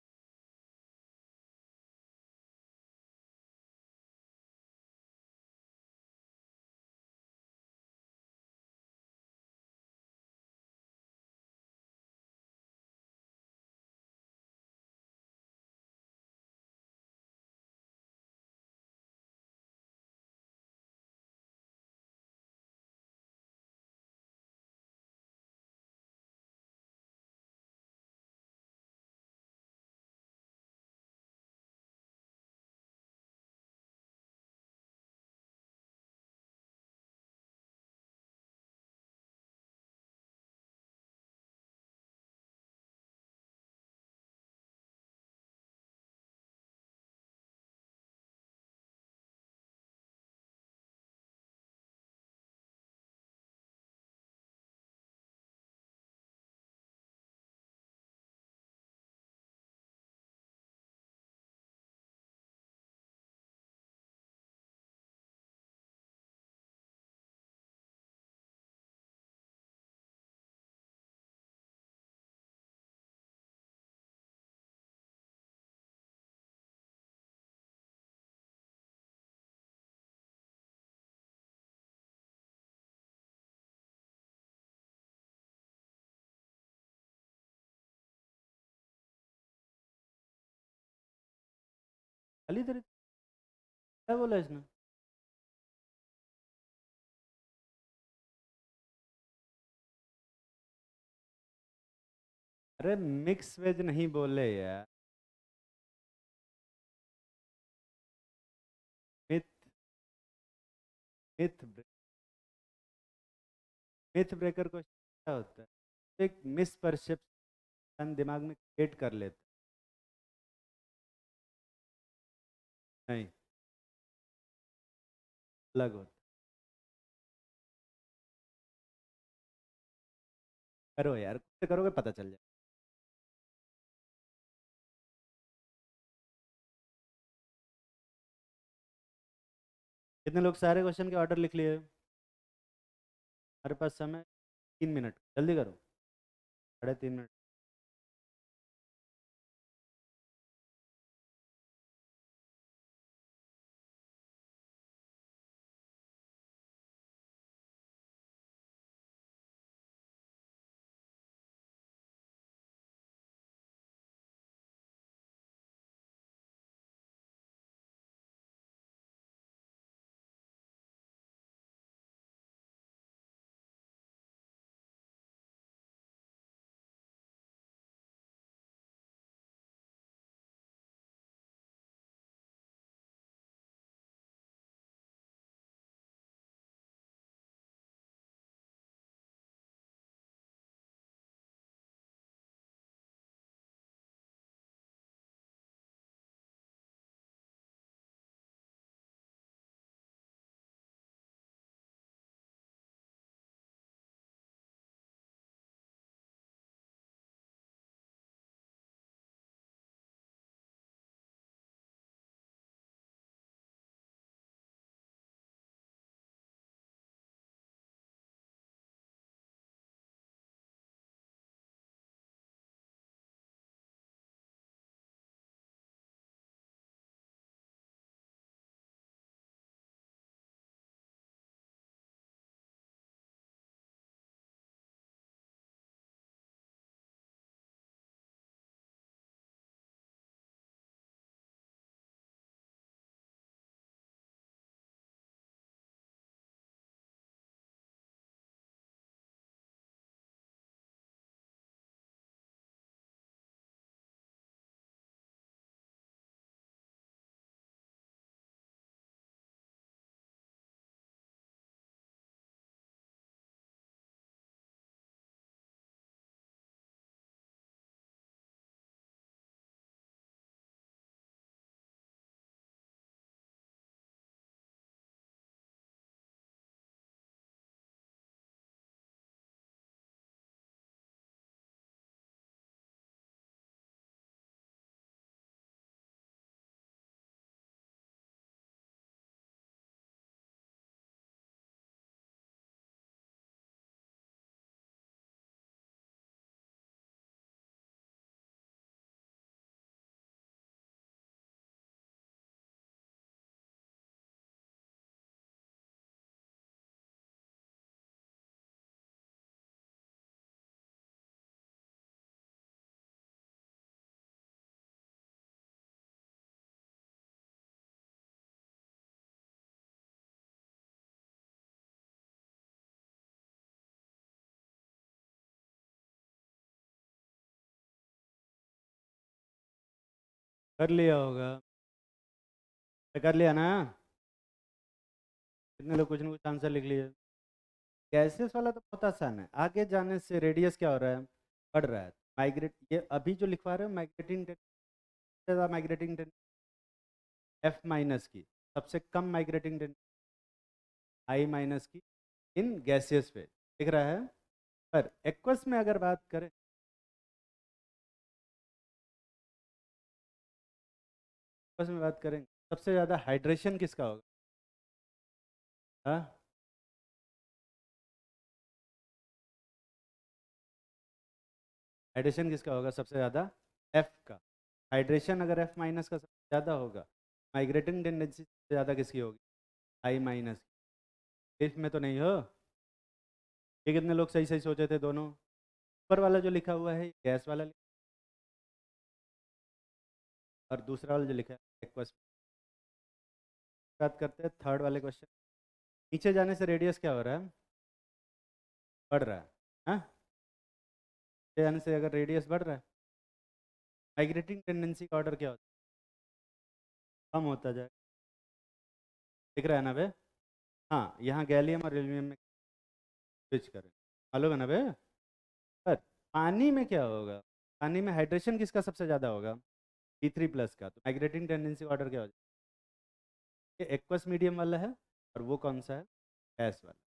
[SPEAKER 1] खाली तेरे क्या बोला इसने? अरे मिक्स वेज नहीं बोले यार। मिथ मिथ मिथ ब्रेकर को क्या होता है? एक मिस परसेप्शन दिमाग में क्रिएट कर लेते। नहीं, अलग होता। करो यार, खुद से करोगे पता चल जाए। कितने लोग सारे क्वेश्चन के ऑर्डर लिख लिए? हमारे पास समय 3 मिनट, जल्दी करो। 3.5 मिनट। कर लिया होगा। कर लिया ना? कितने लोग कुछ ना कुछ आंसर लिख लिए? गैसेस वाला तो बहुत आसान है। आगे जाने से रेडियस क्या हो रहा है? बढ़ रहा है। माइग्रेट, ये अभी जो लिखवा रहे हो migrating tendency, migrating tendency F minus की, सबसे कम माइग्रेटिंग टेंडेंसी आई माइनस की, इन गैसियस पे दिख रहा है। पर एक्वस में अगर बात करें, एक्वस में बात करें, सबसे ज़्यादा हाइड्रेशन किसका होगा? हाँ, हाइड्रेशन किसका होगा सबसे ज़्यादा? एफ का। हाइड्रेशन अगर एफ माइनस का सबसे ज़्यादा होगा, माइग्रेटिंग टेंडेंसी सबसे ज़्यादा किसकी होगी? आई माइनस। इफ में तो नहीं हो। ये कितने लोग सही सही सोचे थे दोनों? ऊपर वाला जो लिखा हुआ है गैस वाला और दूसरा वाला जो लिखा है एक्वस। बात करते हैं थर्ड वाले क्वेश्चन। नीचे जाने से रेडियस क्या हो रहा है? बढ़ रहा है। हाँ, नीचे जाने से अगर रेडियस बढ़ रहा है, माइग्रेटिंग टेंडेंसी का ऑर्डर क्या होता है? कम होता जाए। दिख रहा है ना बे? हाँ, यहाँ गैलियम और एल्यूमिनियम में स्विच करें, मालूम है ना बे? पर पानी में क्या होगा? पानी में हाइड्रेशन किसका सबसे ज़्यादा होगा? P3+ का। तो माइग्रेटिंग टेंडेंसी ऑर्डर क्या हो जाए? ये एक्वस मीडियम वाला है, और वो कौन सा है? गैस वाला।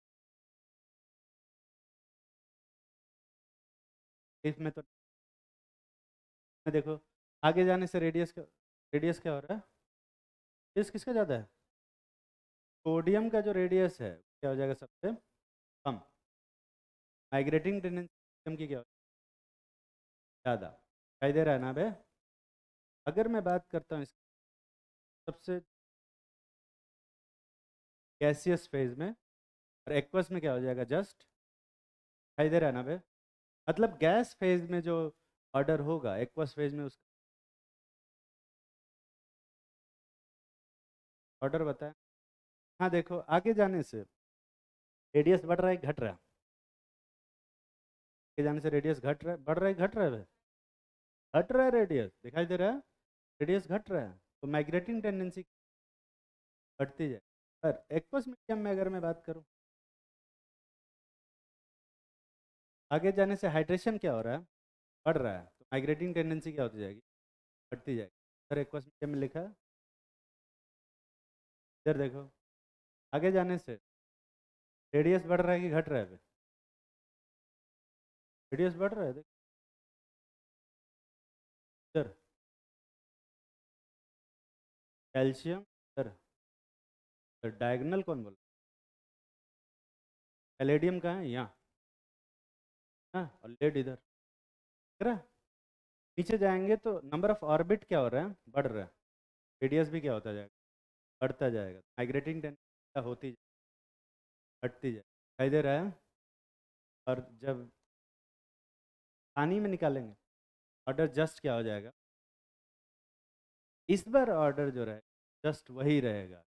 [SPEAKER 1] इसमें तो देखो, आगे जाने से रेडियस क्या हो रहा है? रेडियस किसका ज़्यादा है? सोडियम का जो रेडियस है क्या हो जाएगा? सबसे कम। माइग्रेटिंग टेंडेंसी की क्या हो? ज़्यादा। दिखाई दे रहा है ना बे? अगर मैं बात करता हूँ सबसे गैसियस फेज में, और एक्वस में क्या हो जाएगा? जस्ट। दिखाई दे रहा है ना बे? मतलब गैस फेज में जो ऑर्डर होगा, एक्वस फेज में उसका ऑर्डर बताएं। हाँ देखो, आगे जाने से रेडियस बढ़ रहा है घट रहा है? आगे जाने से रेडियस घट रहा है, बढ़ रहा है घट रहा है बे? घट रहा है रेडियस, दिखाई दे रहा है? रेडियस घट रहा है, तो माइग्रेटिंग टेंडेंसी घटती जाए। पर एक्वस मीडियम में अगर मैं बात करूँ, आगे जाने से हाइड्रेशन क्या हो रहा है? बढ़ रहा है, तो माइग्रेटिंग टेंडेंसी क्या होती जाएगी? बढ़ती जाएगी। सर एक्वस मीडियम में लिखा है, इधर देखो। आगे जाने से रेडियस बढ़ रहा है कि घट रहा है? रेडियस बढ़ रहा है, देख इधर। कैल्शियम इधर, डायगोनल कौन बोल? पैलेडियम कहाँ है? यहाँ। हाँ, और लेड इधर। दिख रहा है? नीचे जाएंगे तो नंबर ऑफ ऑर्बिट क्या हो रहा है? बढ़ रहा है। रेडियस भी क्या होता जाएगा? बढ़ता जाएगा। माइग्रेटिंग टेंडेंसी होती घटती जाए। दिखाई दे रहा है? और जब पानी में निकालेंगे, ऑर्डर जस्ट क्या हो जाएगा? इस बार ऑर्डर जो रहेगा जस्ट वही रहेगा।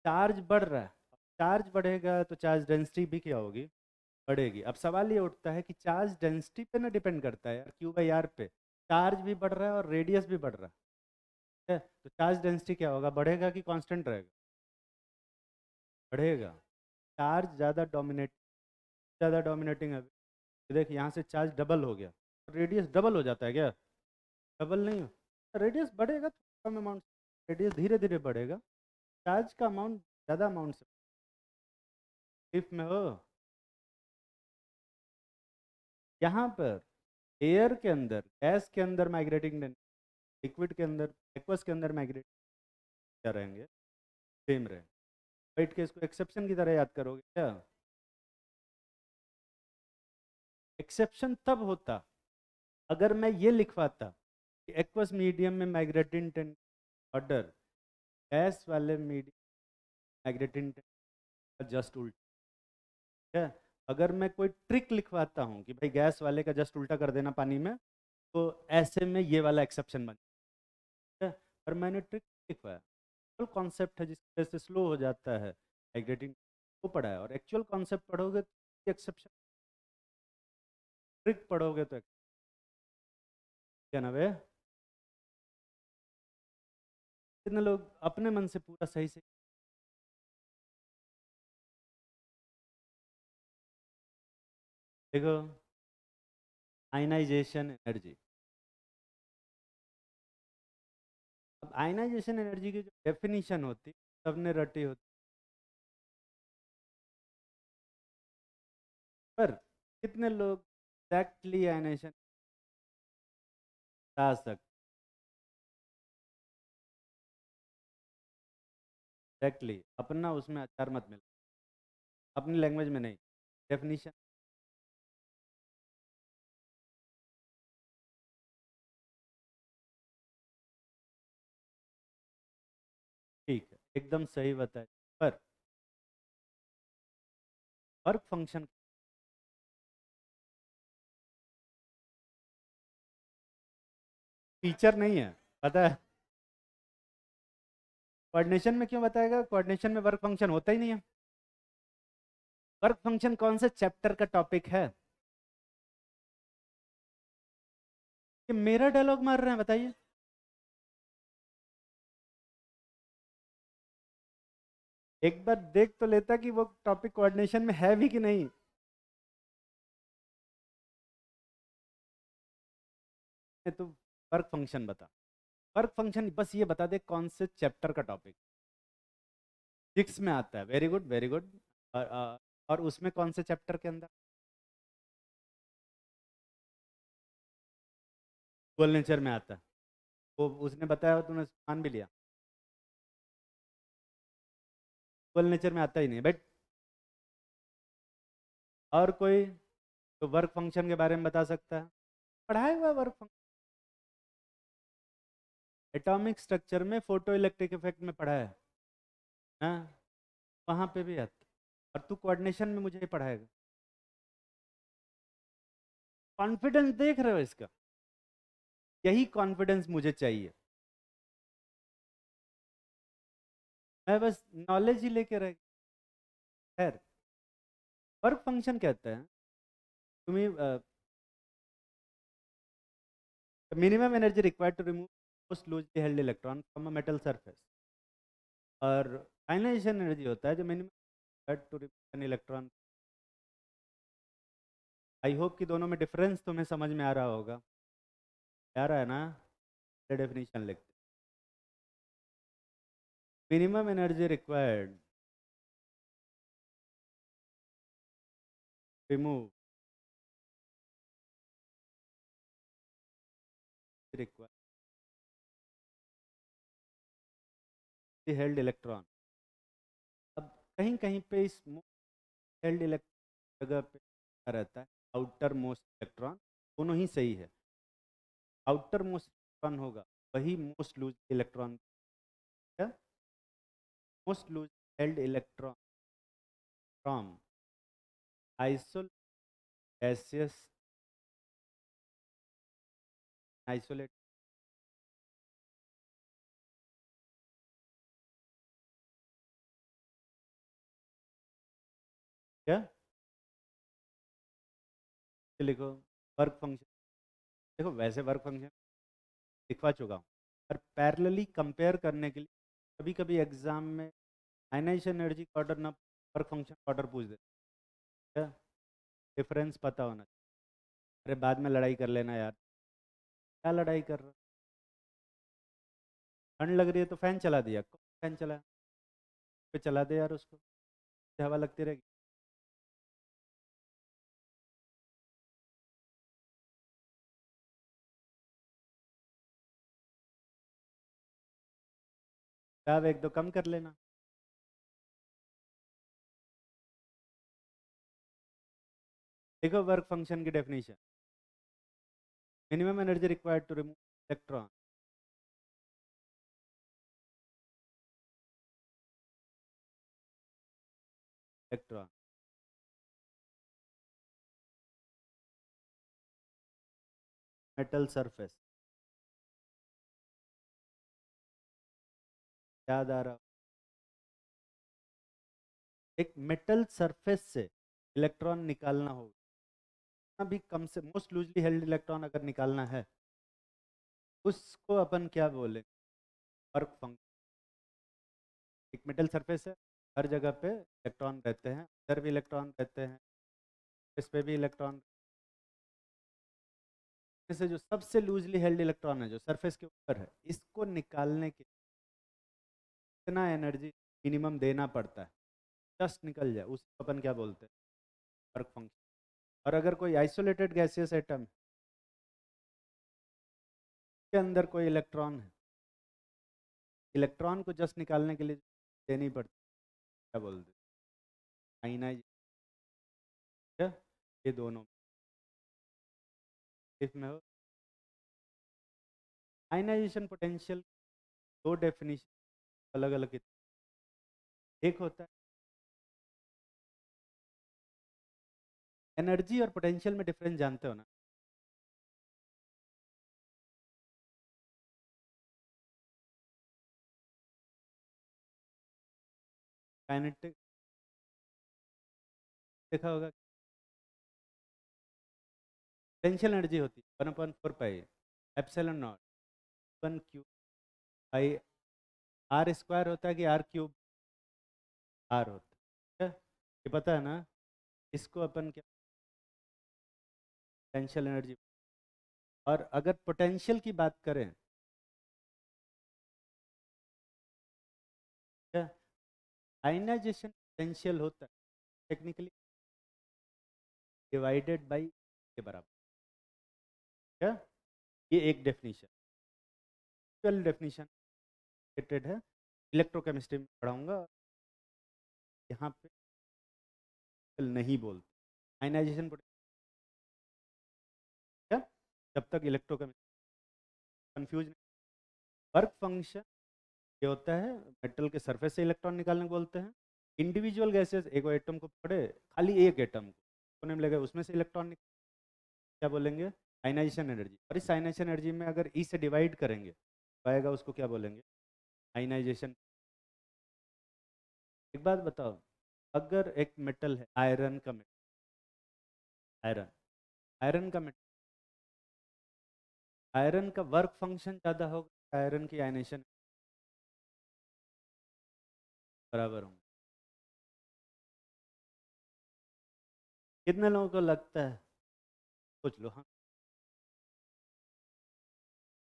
[SPEAKER 1] चार्ज बढ़ रहा है, चार्ज बढ़ेगा तो चार्ज डेंसिटी भी क्या होगी? बढ़ेगी। अब सवाल ये उठता है कि चार्ज डेंसिटी पे ना डिपेंड करता है यार, Q/R पे। चार्ज भी बढ़ रहा है और रेडियस भी बढ़ रहा है, तो चार्ज डेंसिटी क्या होगा? बढ़ेगा कि कांस्टेंट रहेगा? बढ़ेगा। चार्ज ज़्यादा डोमिनेटिंग है। देख, यहाँ से चार्ज डबल हो गया, रेडियस डबल हो जाता है क्या? डबल नहीं हो, रेडियस बढ़ेगा तो कम अमाउंट, रेडियस धीरे धीरे बढ़ेगा। चार्ज का अमाउंट ज़्यादा अमाउंट से इफ में हो। यहाँ पर एयर के अंदर, गैस के अंदर माइग्रेटिंग, लिक्विड के अंदर, एक्वस के अंदर माइग्रेट क्या रहेंगे? सेम रहेंगे। वाइट के इसको एक्सेप्शन की तरह याद करोगे क्या? एक्सेप्शन तब होता अगर मैं ये लिखवाता कि एक्वस मीडियम में माइग्रेटिंग ऑर्डर गैस वाले मीडियम माइग्रेटिंग का जस्ट उल्टा है। अगर मैं कोई ट्रिक लिखवाता हूँ कि भाई गैस वाले का जस्ट उल्टा कर देना पानी में, तो ऐसे में ये वाला एक्सेप्शन बन है। पर मैंने ट्रिक लिखवाया, कॉन्सेप्ट है जिसकी वजह से स्लो हो जाता है माइग्रेटिंग, वो पढ़ा है। और एक्चुअल कॉन्सेप्ट पढ़ोगे तो एक्सेप्शन, ट्रिक पढ़ोगे तो क्या ना वे? कितने लोग अपने मन से पूरा सही से देखो, आयनाइजेशन एनर्जी। अब आयनाइजेशन एनर्जी की जो डेफिनेशन होती सबने रटी होती, पर कितने लोग एग्जैक्टली आयनाइजेशन बता सकते? एग्जैक्टली अपना उसमें अचार मत मिला, अपनी लैंग्वेज में नहीं, डेफिनेशन। ठीक है, एकदम सही बताया। पर वर्क फंक्शन फीचर नहीं है, पता है? कोऑर्डिनेशन में क्यों बताएगा? कोऑर्डिनेशन में वर्क फंक्शन होता ही नहीं है। वर्क फंक्शन कौन से चैप्टर का टॉपिक है? कि मेरा डायलॉग मार रहे हैं, बताइए। एक बार देख तो लेता कि वो टॉपिक कोऑर्डिनेशन में है भी कि नहीं। तो वर्क फंक्शन बता। वर्क फंक्शन बस ये बता दे कौन से चैप्टर का टॉपिक। 6 में आता है, वेरी गुड वेरी गुड। और उसमें कौन से चैप्टर के अंदर? डुअल नेचर में आता है। वो उसने बताया, तूने मान भी लिया। डुअल नेचर में आता ही नहीं बट। और कोई तो वर्क फंक्शन के बारे में बता सकता है? पढ़ाया हुआ वर्क फंक्शन एटॉमिक स्ट्रक्चर में, फोटो इलेक्ट्रिक इफेक्ट में पढ़ा है ना? वहाँ पे भी आता है। और तू कोऑर्डिनेशन में मुझे पढ़ाएगा? कॉन्फिडेंस देख रहे हो इसका? यही कॉन्फिडेंस मुझे चाहिए। मैं बस नॉलेज ही लेके रह। खैर, वर्क फंक्शन कहते हैं तुम्हें minimum energy required to remove most loosely held electron from a metal surface. और आयनाइजेशन एनर्जी होता है जो minimum required to remove an electron. I hope कि दोनों में डिफरेंस तुम्हें समझ में आ रहा होगा। आ रहा है ना? डेफिनेशन लिखते। Minimum energy required remove required held electron. अब कहीं कहीं पे इस हेल्ड इलेक्ट्रॉन जगह पे क्या रहता है? Outer most electron. दोनों ही सही है। आउटर मोस्ट इलेक्ट्रॉन होगा वही मोस्ट लूज इलेक्ट्रॉन। क्या? Most loose held electron from isolated gaseous isolate. क्या लिखो? Work function. देखो वैसे वर्क फंक्शन लिखवा चुका हूँ, पर पैरेलली कंपेयर करने के लिए कभी कभी एग्जाम में आयनाइजेशन एनर्जी का ऑर्डर ना, वर्क फंक्शन ऑर्डर पूछ दे। क्या डिफरेंस पता होना चाहिए। अरे बाद में लड़ाई कर लेना यार। क्या लड़ाई कर रहा? ठंड लग रही है तो फैन चला दिया। कौन फैन चला? पे चला दे यार उसको, हवा लगती रहेगी। दाब एक दो कम कर लेना। देखो वर्क फंक्शन की definition. Minimum energy required to remove electron. Electron metal surface. याद आ रहा? एक मेटल सरफेस से इलेक्ट्रॉन निकालना होगा। अभी कम से मोस्ट लूजली हेल्ड इलेक्ट्रॉन अगर निकालना है, उसको अपन क्या बोले? Work function. एक मेटल सरफेस है, हर जगह पे इलेक्ट्रॉन रहते हैं, इधर भी इलेक्ट्रॉन रहते हैं, इस पे भी इलेक्ट्रॉन। जैसे जो सबसे लूजली हेल्ड इलेक्ट्रॉन है जो सरफेस के ऊपर है, इसको निकालने के कितना एनर्जी मिनिमम देना पड़ता है जस्ट निकल जाए, उसको अपन क्या बोलते हैं? Work function. और अगर कोई आइसोलेटेड गैसियस एटम के अंदर कोई इलेक्ट्रॉन है, इलेक्ट्रॉन को जस्ट निकालने के लिए देनी पड़ती है, क्या बोलते हैं? आइनाइज। क्या? ये दोनों इसमें हो। आयनाइजेशन पोटेंशियल दो डेफिनेशन अलग अलग। एक होता है एनर्जी और पोटेंशियल में डिफरेंस, जानते हो ना? काइनेटिक देखा होगा, पोटेंशियल एनर्जी होती है 1/4 pi epsilon naught 1 cube by r square होता है कि आर क्यूब आर होता है, ठीक है? ये पता है ना? इसको अपन क्या पोटेंशियल एनर्जी। और अगर पोटेंशियल की बात करें, क्या आयनाइजेशन पोटेंशियल होता है टेक्निकली डिवाइडेड बाई के बराबर, क्या? ये एक डेफिनेशन, ट्वेल्व डेफिनेशन रिलेटेड है, इलेक्ट्रोकेमिस्ट्री में पढ़ाऊंगा। यहाँ पे नहीं बोलते आयनाइजेशन पोटेंशियल, क्या? जब तक इलेक्ट्रोकेमिस्ट्री कंफ्यूज नहीं। वर्क फंक्शन ये होता है मेटल के सरफेस से इलेक्ट्रॉन निकालने को बोलते हैं। इंडिविजुअल गैसेस एक एटम को पकड़े, खाली एक एटम को कोने में लगे, उसमें से इलेक्ट्रॉन क्या बोलेंगे? Ionization energy. और इस आयनाइजेशन एनर्जी में अगर ई से डिवाइड करेंगे तो आएगा, उसको क्या बोलेंगे? आयनाइजेशन। एक बात बताओ, अगर एक मेटल है आयरन का मेटल, आयरन आयरन का मेटल, आयरन का वर्क फंक्शन ज़्यादा होगा, आयरन की आयनाइजेशन बराबर होंगे। कितने लोगों को लगता है? सोच लो। हाँ,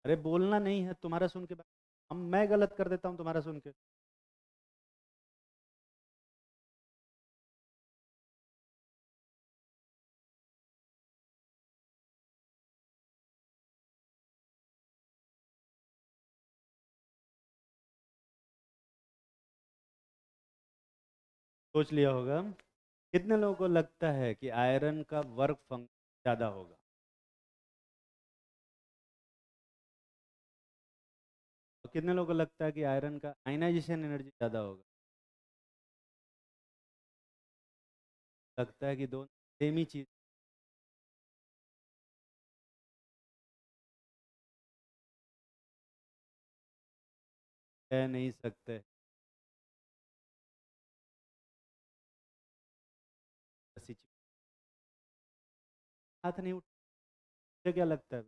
[SPEAKER 1] अरे बोलना नहीं है, तुम्हारा सुन के हम मैं गलत कर देता हूँ तुम्हारा सुन के। सोच लिया होगा। कितने लोगों को लगता है कि आयरन का वर्क फंक्शन ज़्यादा होगा? और कितने लोगों को लगता है कि आयरन का आयनाइजेशन एनर्जी ज़्यादा होगा? लगता है कि दोनों सेम ही चीज़ कह नहीं सकते। ऐसी चीज हाथ नहीं उठा, मुझे क्या लगता है?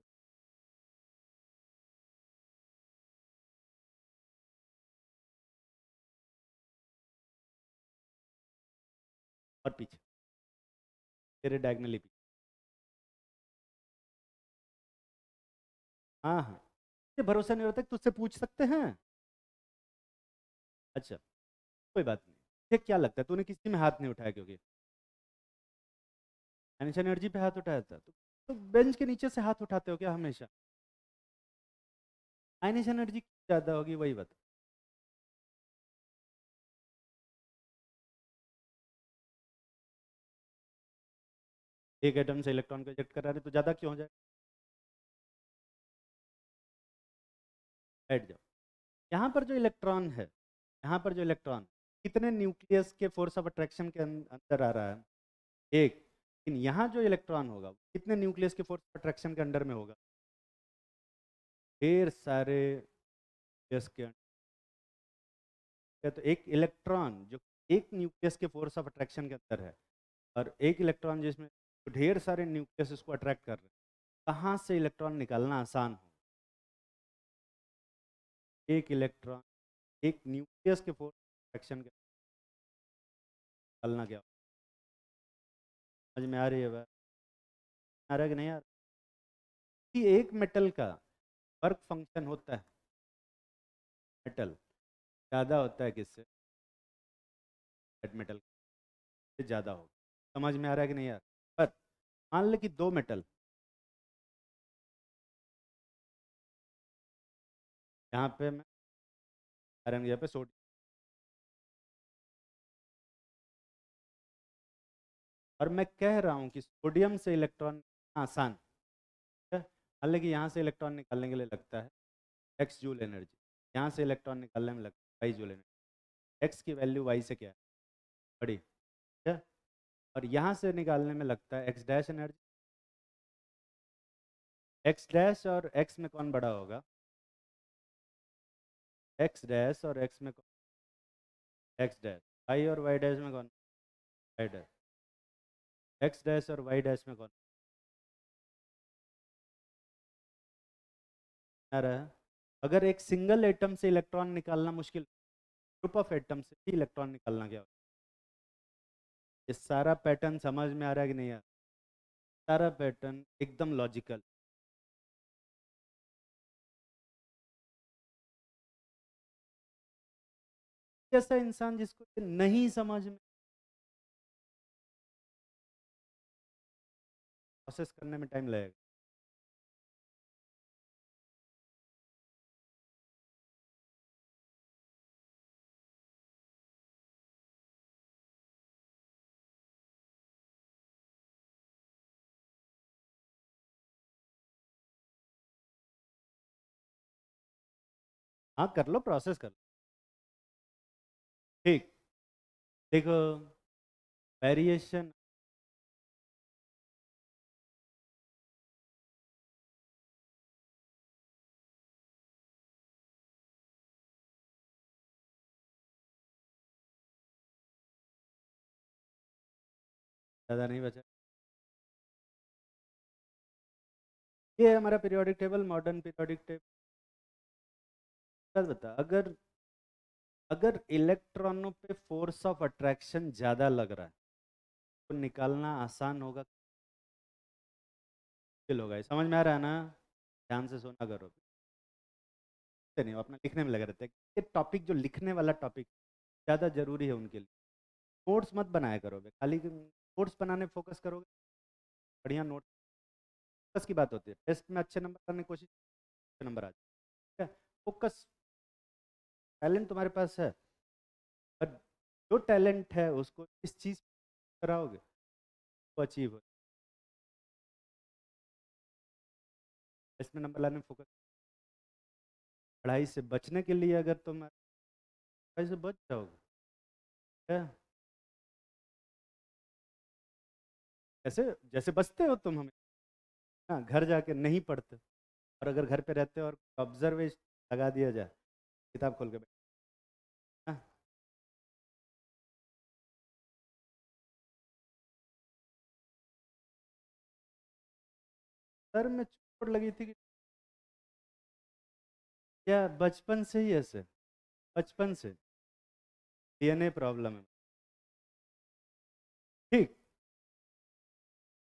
[SPEAKER 1] और पीछे तेरे डायगनली पीछे। हाँ हाँ, मुझे भरोसा नहीं होता कि तुझसे पूछ सकते हैं। अच्छा, कोई बात नहीं। तुझे क्या लगता है, तूने किसी में हाथ नहीं उठाया क्योंकि आयनाइजेशन एनर्जी पे हाथ उठाया था? तो बेंच के नीचे से हाथ उठाते हो क्या हमेशा? आयनाइजेशन एनर्जी ज़्यादा होगी, वही बता। एक एटम से इलेक्ट्रॉन को इजेक्ट करा रहे तो ज़्यादा क्यों हो जाए? बैठ जाओ। यहाँ पर जो इलेक्ट्रॉन है, यहाँ पर जो इलेक्ट्रॉन कितने न्यूक्लियस के फोर्स ऑफ अट्रैक्शन के अंदर आ रहा है? एक। लेकिन यहाँ जो इलेक्ट्रॉन होगा वो कितने न्यूक्लियस के फोर्स ऑफ अट्रैक्शन के अंडर में होगा? ढेर सारे न्यूक्लियस के अंदर। तो एक इलेक्ट्रॉन जो एक न्यूक्लियस के फोर्स ऑफ अट्रैक्शन के अंदर है, और एक इलेक्ट्रॉन जिसमें ढेर सारे न्यूक्लियस इसको अट्रैक्ट कर रहे हैं, कहाँ से इलेक्ट्रॉन निकालना आसान हो? एक इलेक्ट्रॉन एक न्यूक्लियस के फोर्स अट्रैक्शन के निकालना क्या? समझ में आ रही है बात? आ रहा है कि नहीं आ रहा? कि एक मेटल का वर्क फंक्शन होता है, मेटल ज़्यादा होता है किससे? मेटल से ज़्यादा होगा। समझ में आ रहा है कि नहीं आ रहा? पर मान ले कि दो मेटल, यहाँ पे मैं आयरन, यहाँ पे सोडियम, और मैं कह रहा हूँ कि सोडियम से इलेक्ट्रॉन आसान है। मान ले कि यहाँ से इलेक्ट्रॉन निकालने के लिए लगता है एक्स जूल एनर्जी, यहाँ से इलेक्ट्रॉन निकालने में लगता है वाई जूल एनर्जी। एक्स की वैल्यू वाई से क्या है? बड़ी, ठीक है? और यहाँ से निकालने में लगता है x dash energy. X dash और एक्स में कौन बड़ा होगा? एक्स डैश और एक्स में कौन? X dash. आई और वाई डैश में कौन, वाई डैश, एक्स डैश और वाई डैश में कौन आ रहा है? अगर एक सिंगल एटम से इलेक्ट्रॉन निकालना मुश्किल, ग्रुप ऑफ एटम से भी इलेक्ट्रॉन निकालना क्या होता है? ये सारा पैटर्न समझ में आ रहा है कि नहीं आ रहा? सारा पैटर्न एकदम लॉजिकल। ऐसा इंसान जिसको ये नहीं समझ में, प्रोसेस करने में टाइम लगेगा। हाँ कर लो, प्रोसेस कर लो। ठीक, देखो वेरिएशन, ज़्यादा नहीं बचा। ये है हमारा periodic table, modern periodic table. बता, अगर अगर इलेक्ट्रॉनों पे फोर्स ऑफ अट्रैक्शन ज़्यादा लग रहा है तो निकालना आसान होगा, मुश्किल होगा? ये समझ में आ रहा है ना? ध्यान से सुना करो, नहीं अपना लिखने में लगा रहता है। ये टॉपिक जो लिखने वाला टॉपिक ज़्यादा जरूरी है उनके लिए। नोट्स मत बनाया करोगे, खाली नोट्स बनाने फोकस करोगे, बढ़िया नोट, फोकस की बात होती है। टेस्ट में अच्छे नंबर करने की कोशिश, अच्छे नंबर आ जाए, ठीक है? फोकस, टैलेंट तुम्हारे पास है, पर जो टैलेंट है उसको इस चीज़ कराओगे वो अचीव हो। इसमें नंबर लाने में फोकस। पढ़ाई से बचने के लिए अगर तुम पढ़ाई से बच जाओगे, क्या ऐसे जैसे बचते हो तुम हमें, हाँ घर जाके नहीं पढ़ते, और अगर घर पे रहते हो और ऑब्जर्वेशन लगा दिया जाए, किताब खोल के बैठ, हाँ, सर में चोट लगी थी कि क्या बचपन से ही ऐसे, बचपन से डीएनए प्रॉब्लम है? ठीक,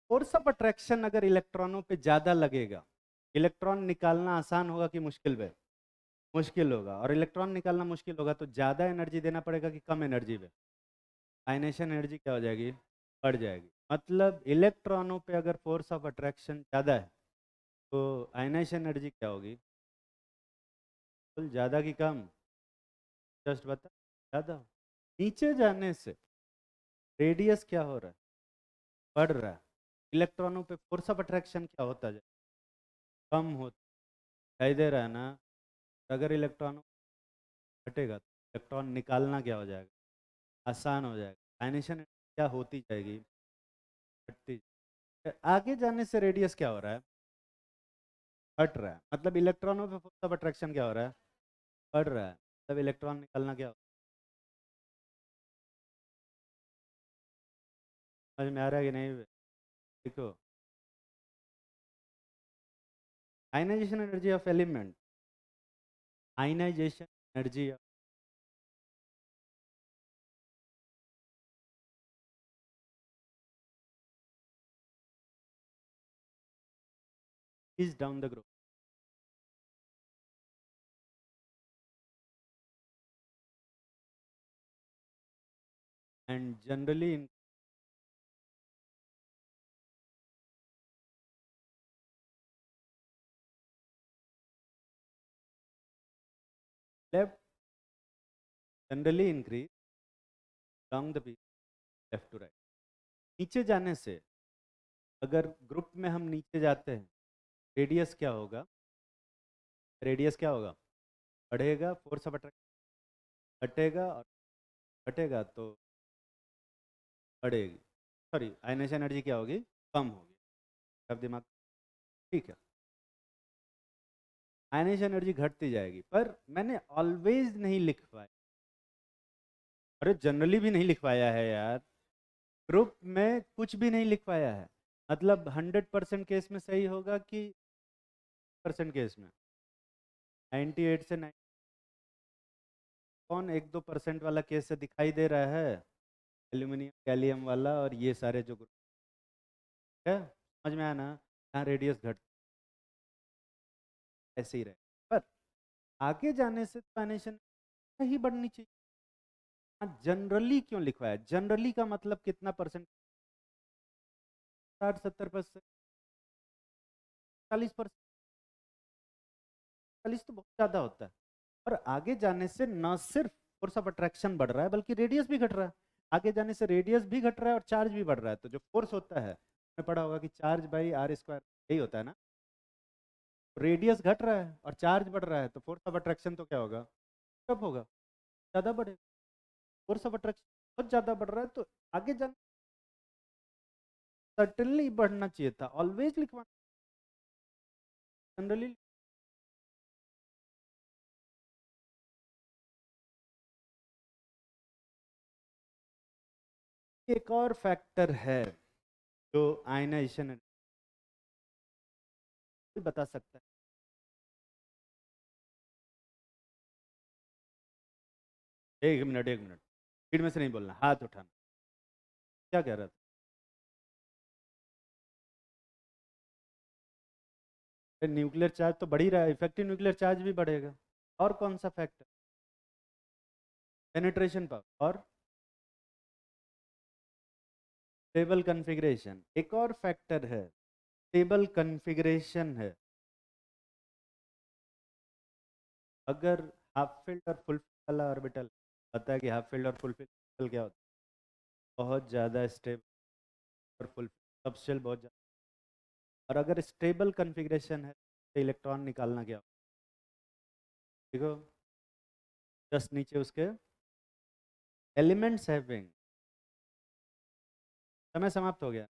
[SPEAKER 1] फोर्स ऑफ अट्रैक्शन अगर इलेक्ट्रॉनों पे ज्यादा लगेगा, इलेक्ट्रॉन निकालना आसान होगा कि मुश्किल पे? मुश्किल होगा। और इलेक्ट्रॉन निकालना मुश्किल होगा तो ज्यादा एनर्जी देना पड़ेगा कि कम एनर्जी पे? आयनेशन एनर्जी क्या हो जाएगी, बढ़ जाएगी। मतलब इलेक्ट्रॉनों पे अगर फोर्स ऑफ अट्रैक्शन ज़्यादा है तो आयनेशन एनर्जी क्या होगी, तो ज़्यादा की कम? जस्ट बता, ज़्यादा। नीचे जाने से रेडियस क्या हो रहा है, बढ़ रहा है। इलेक्ट्रॉनों पे फोर्स ऑफ अट्रैक्शन क्या होता है, कम होता, दिखाई दे रहा है ना? अगर इलेक्ट्रॉन घटेगा तो इलेक्ट्रॉन निकालना क्या हो जाएगा, आसान हो जाएगा। आयनेशन क्या होती जाएगी, घटती। आगे जाने से रेडियस क्या हो रहा है, घट रहा है। मतलब इलेक्ट्रॉनों पे फोर्स ऑफ अट्रैक्शन क्या हो रहा है, बढ़ रहा है। मतलब इलेक्ट्रॉन निकलना क्या, समझ में आ रहा है कि नहीं? देखो, ionization energy of element, ionization energy is down the group and generally in left, generally increase along the left to right. नीचे जाने से, अगर ग्रुप में हम नीचे जाते हैं, रेडियस क्या होगा, रेडियस क्या होगा, बढ़ेगा। फोर्स ऑफ अट्रैक्शन घटेगा, और घटेगा तो बढ़ेगी, सॉरी आयनेशन एनर्जी क्या होगी, कम होगी। सब दिमाग, ठीक है? आयनेशन एनर्जी घटती जाएगी, पर मैंने ऑलवेज नहीं लिख पाया, अरे जनरली भी नहीं लिखवाया है यार, ग्रुप में कुछ भी नहीं लिखवाया है। मतलब 100% केस में सही होगा कि परसेंट केस में? 98 से 90 कौन 1-2% वाला केस से दिखाई दे रहा है? एल्यूमिनियम गैलियम वाला और ये सारे जो ग्रुप है, समझ में आया ना? यहाँ रेडियस घट ऐसे ही रहे, पर आगे जाने से फाइनेंशियल ही बढ़नी चाहिए। हाँ, जनरली क्यों लिखवाया? जनरली का मतलब कितना परसेंट? 60-70%, 40%। 40 तो बहुत ज़्यादा होता है। और आगे जाने से न सिर्फ फोर्स ऑफ अट्रैक्शन बढ़ रहा है बल्कि रेडियस भी घट रहा है। आगे जाने से रेडियस भी घट रहा है और चार्ज भी बढ़ रहा है। तो जो फोर्स होता है, आपने पढ़ा होगा कि चार्ज बाई आर स्क्वायर, यही होता है ना? रेडियस घट रहा है और चार्ज बढ़ रहा है, तो फोर्स ऑफ अट्रैक्शन तो क्या होगा? कब होगा? ज़्यादा बढ़ेगा। फोर्स ऑफ अट्रैक्शन बहुत ज़्यादा बढ़ रहा है, तो आगे जाने सर्टेनली बढ़ना चाहिए था। ऑलवेज लिखवाना, जनरली। एक और फैक्टर है जो आयनाइजेशन बता सकता है। एक मिनट, एक मिनट, भीड़ में से नहीं बोलना, हाथ उठाना। क्या कह रहा था? न्यूक्लियर चार्ज तो बढ़ ही रहा है, इफेक्टिव न्यूक्लियर चार्ज भी बढ़ेगा। और कौन सा फैक्टर? पेनिट्रेशन पावर और स्टेबल कॉन्फ़िगरेशन। एक और फैक्टर है, स्टेबल कॉन्फ़िगरेशन है। अगर हाफ फील्ड और फुल फील्ड वाला ऑर्बिटल, पता है कि हाफ फील्ड और फुल फील्ड क्या होता है? बहुत ज़्यादा स्टेबल और फुल सबशेल बहुत ज़्यादा। और अगर स्टेबल कॉन्फ़िगरेशन है तो इलेक्ट्रॉन निकालना क्या होगा? देखो, जस्ट नीचे उसके एलिमेंट्स हैविंग। समय समाप्त हो गया।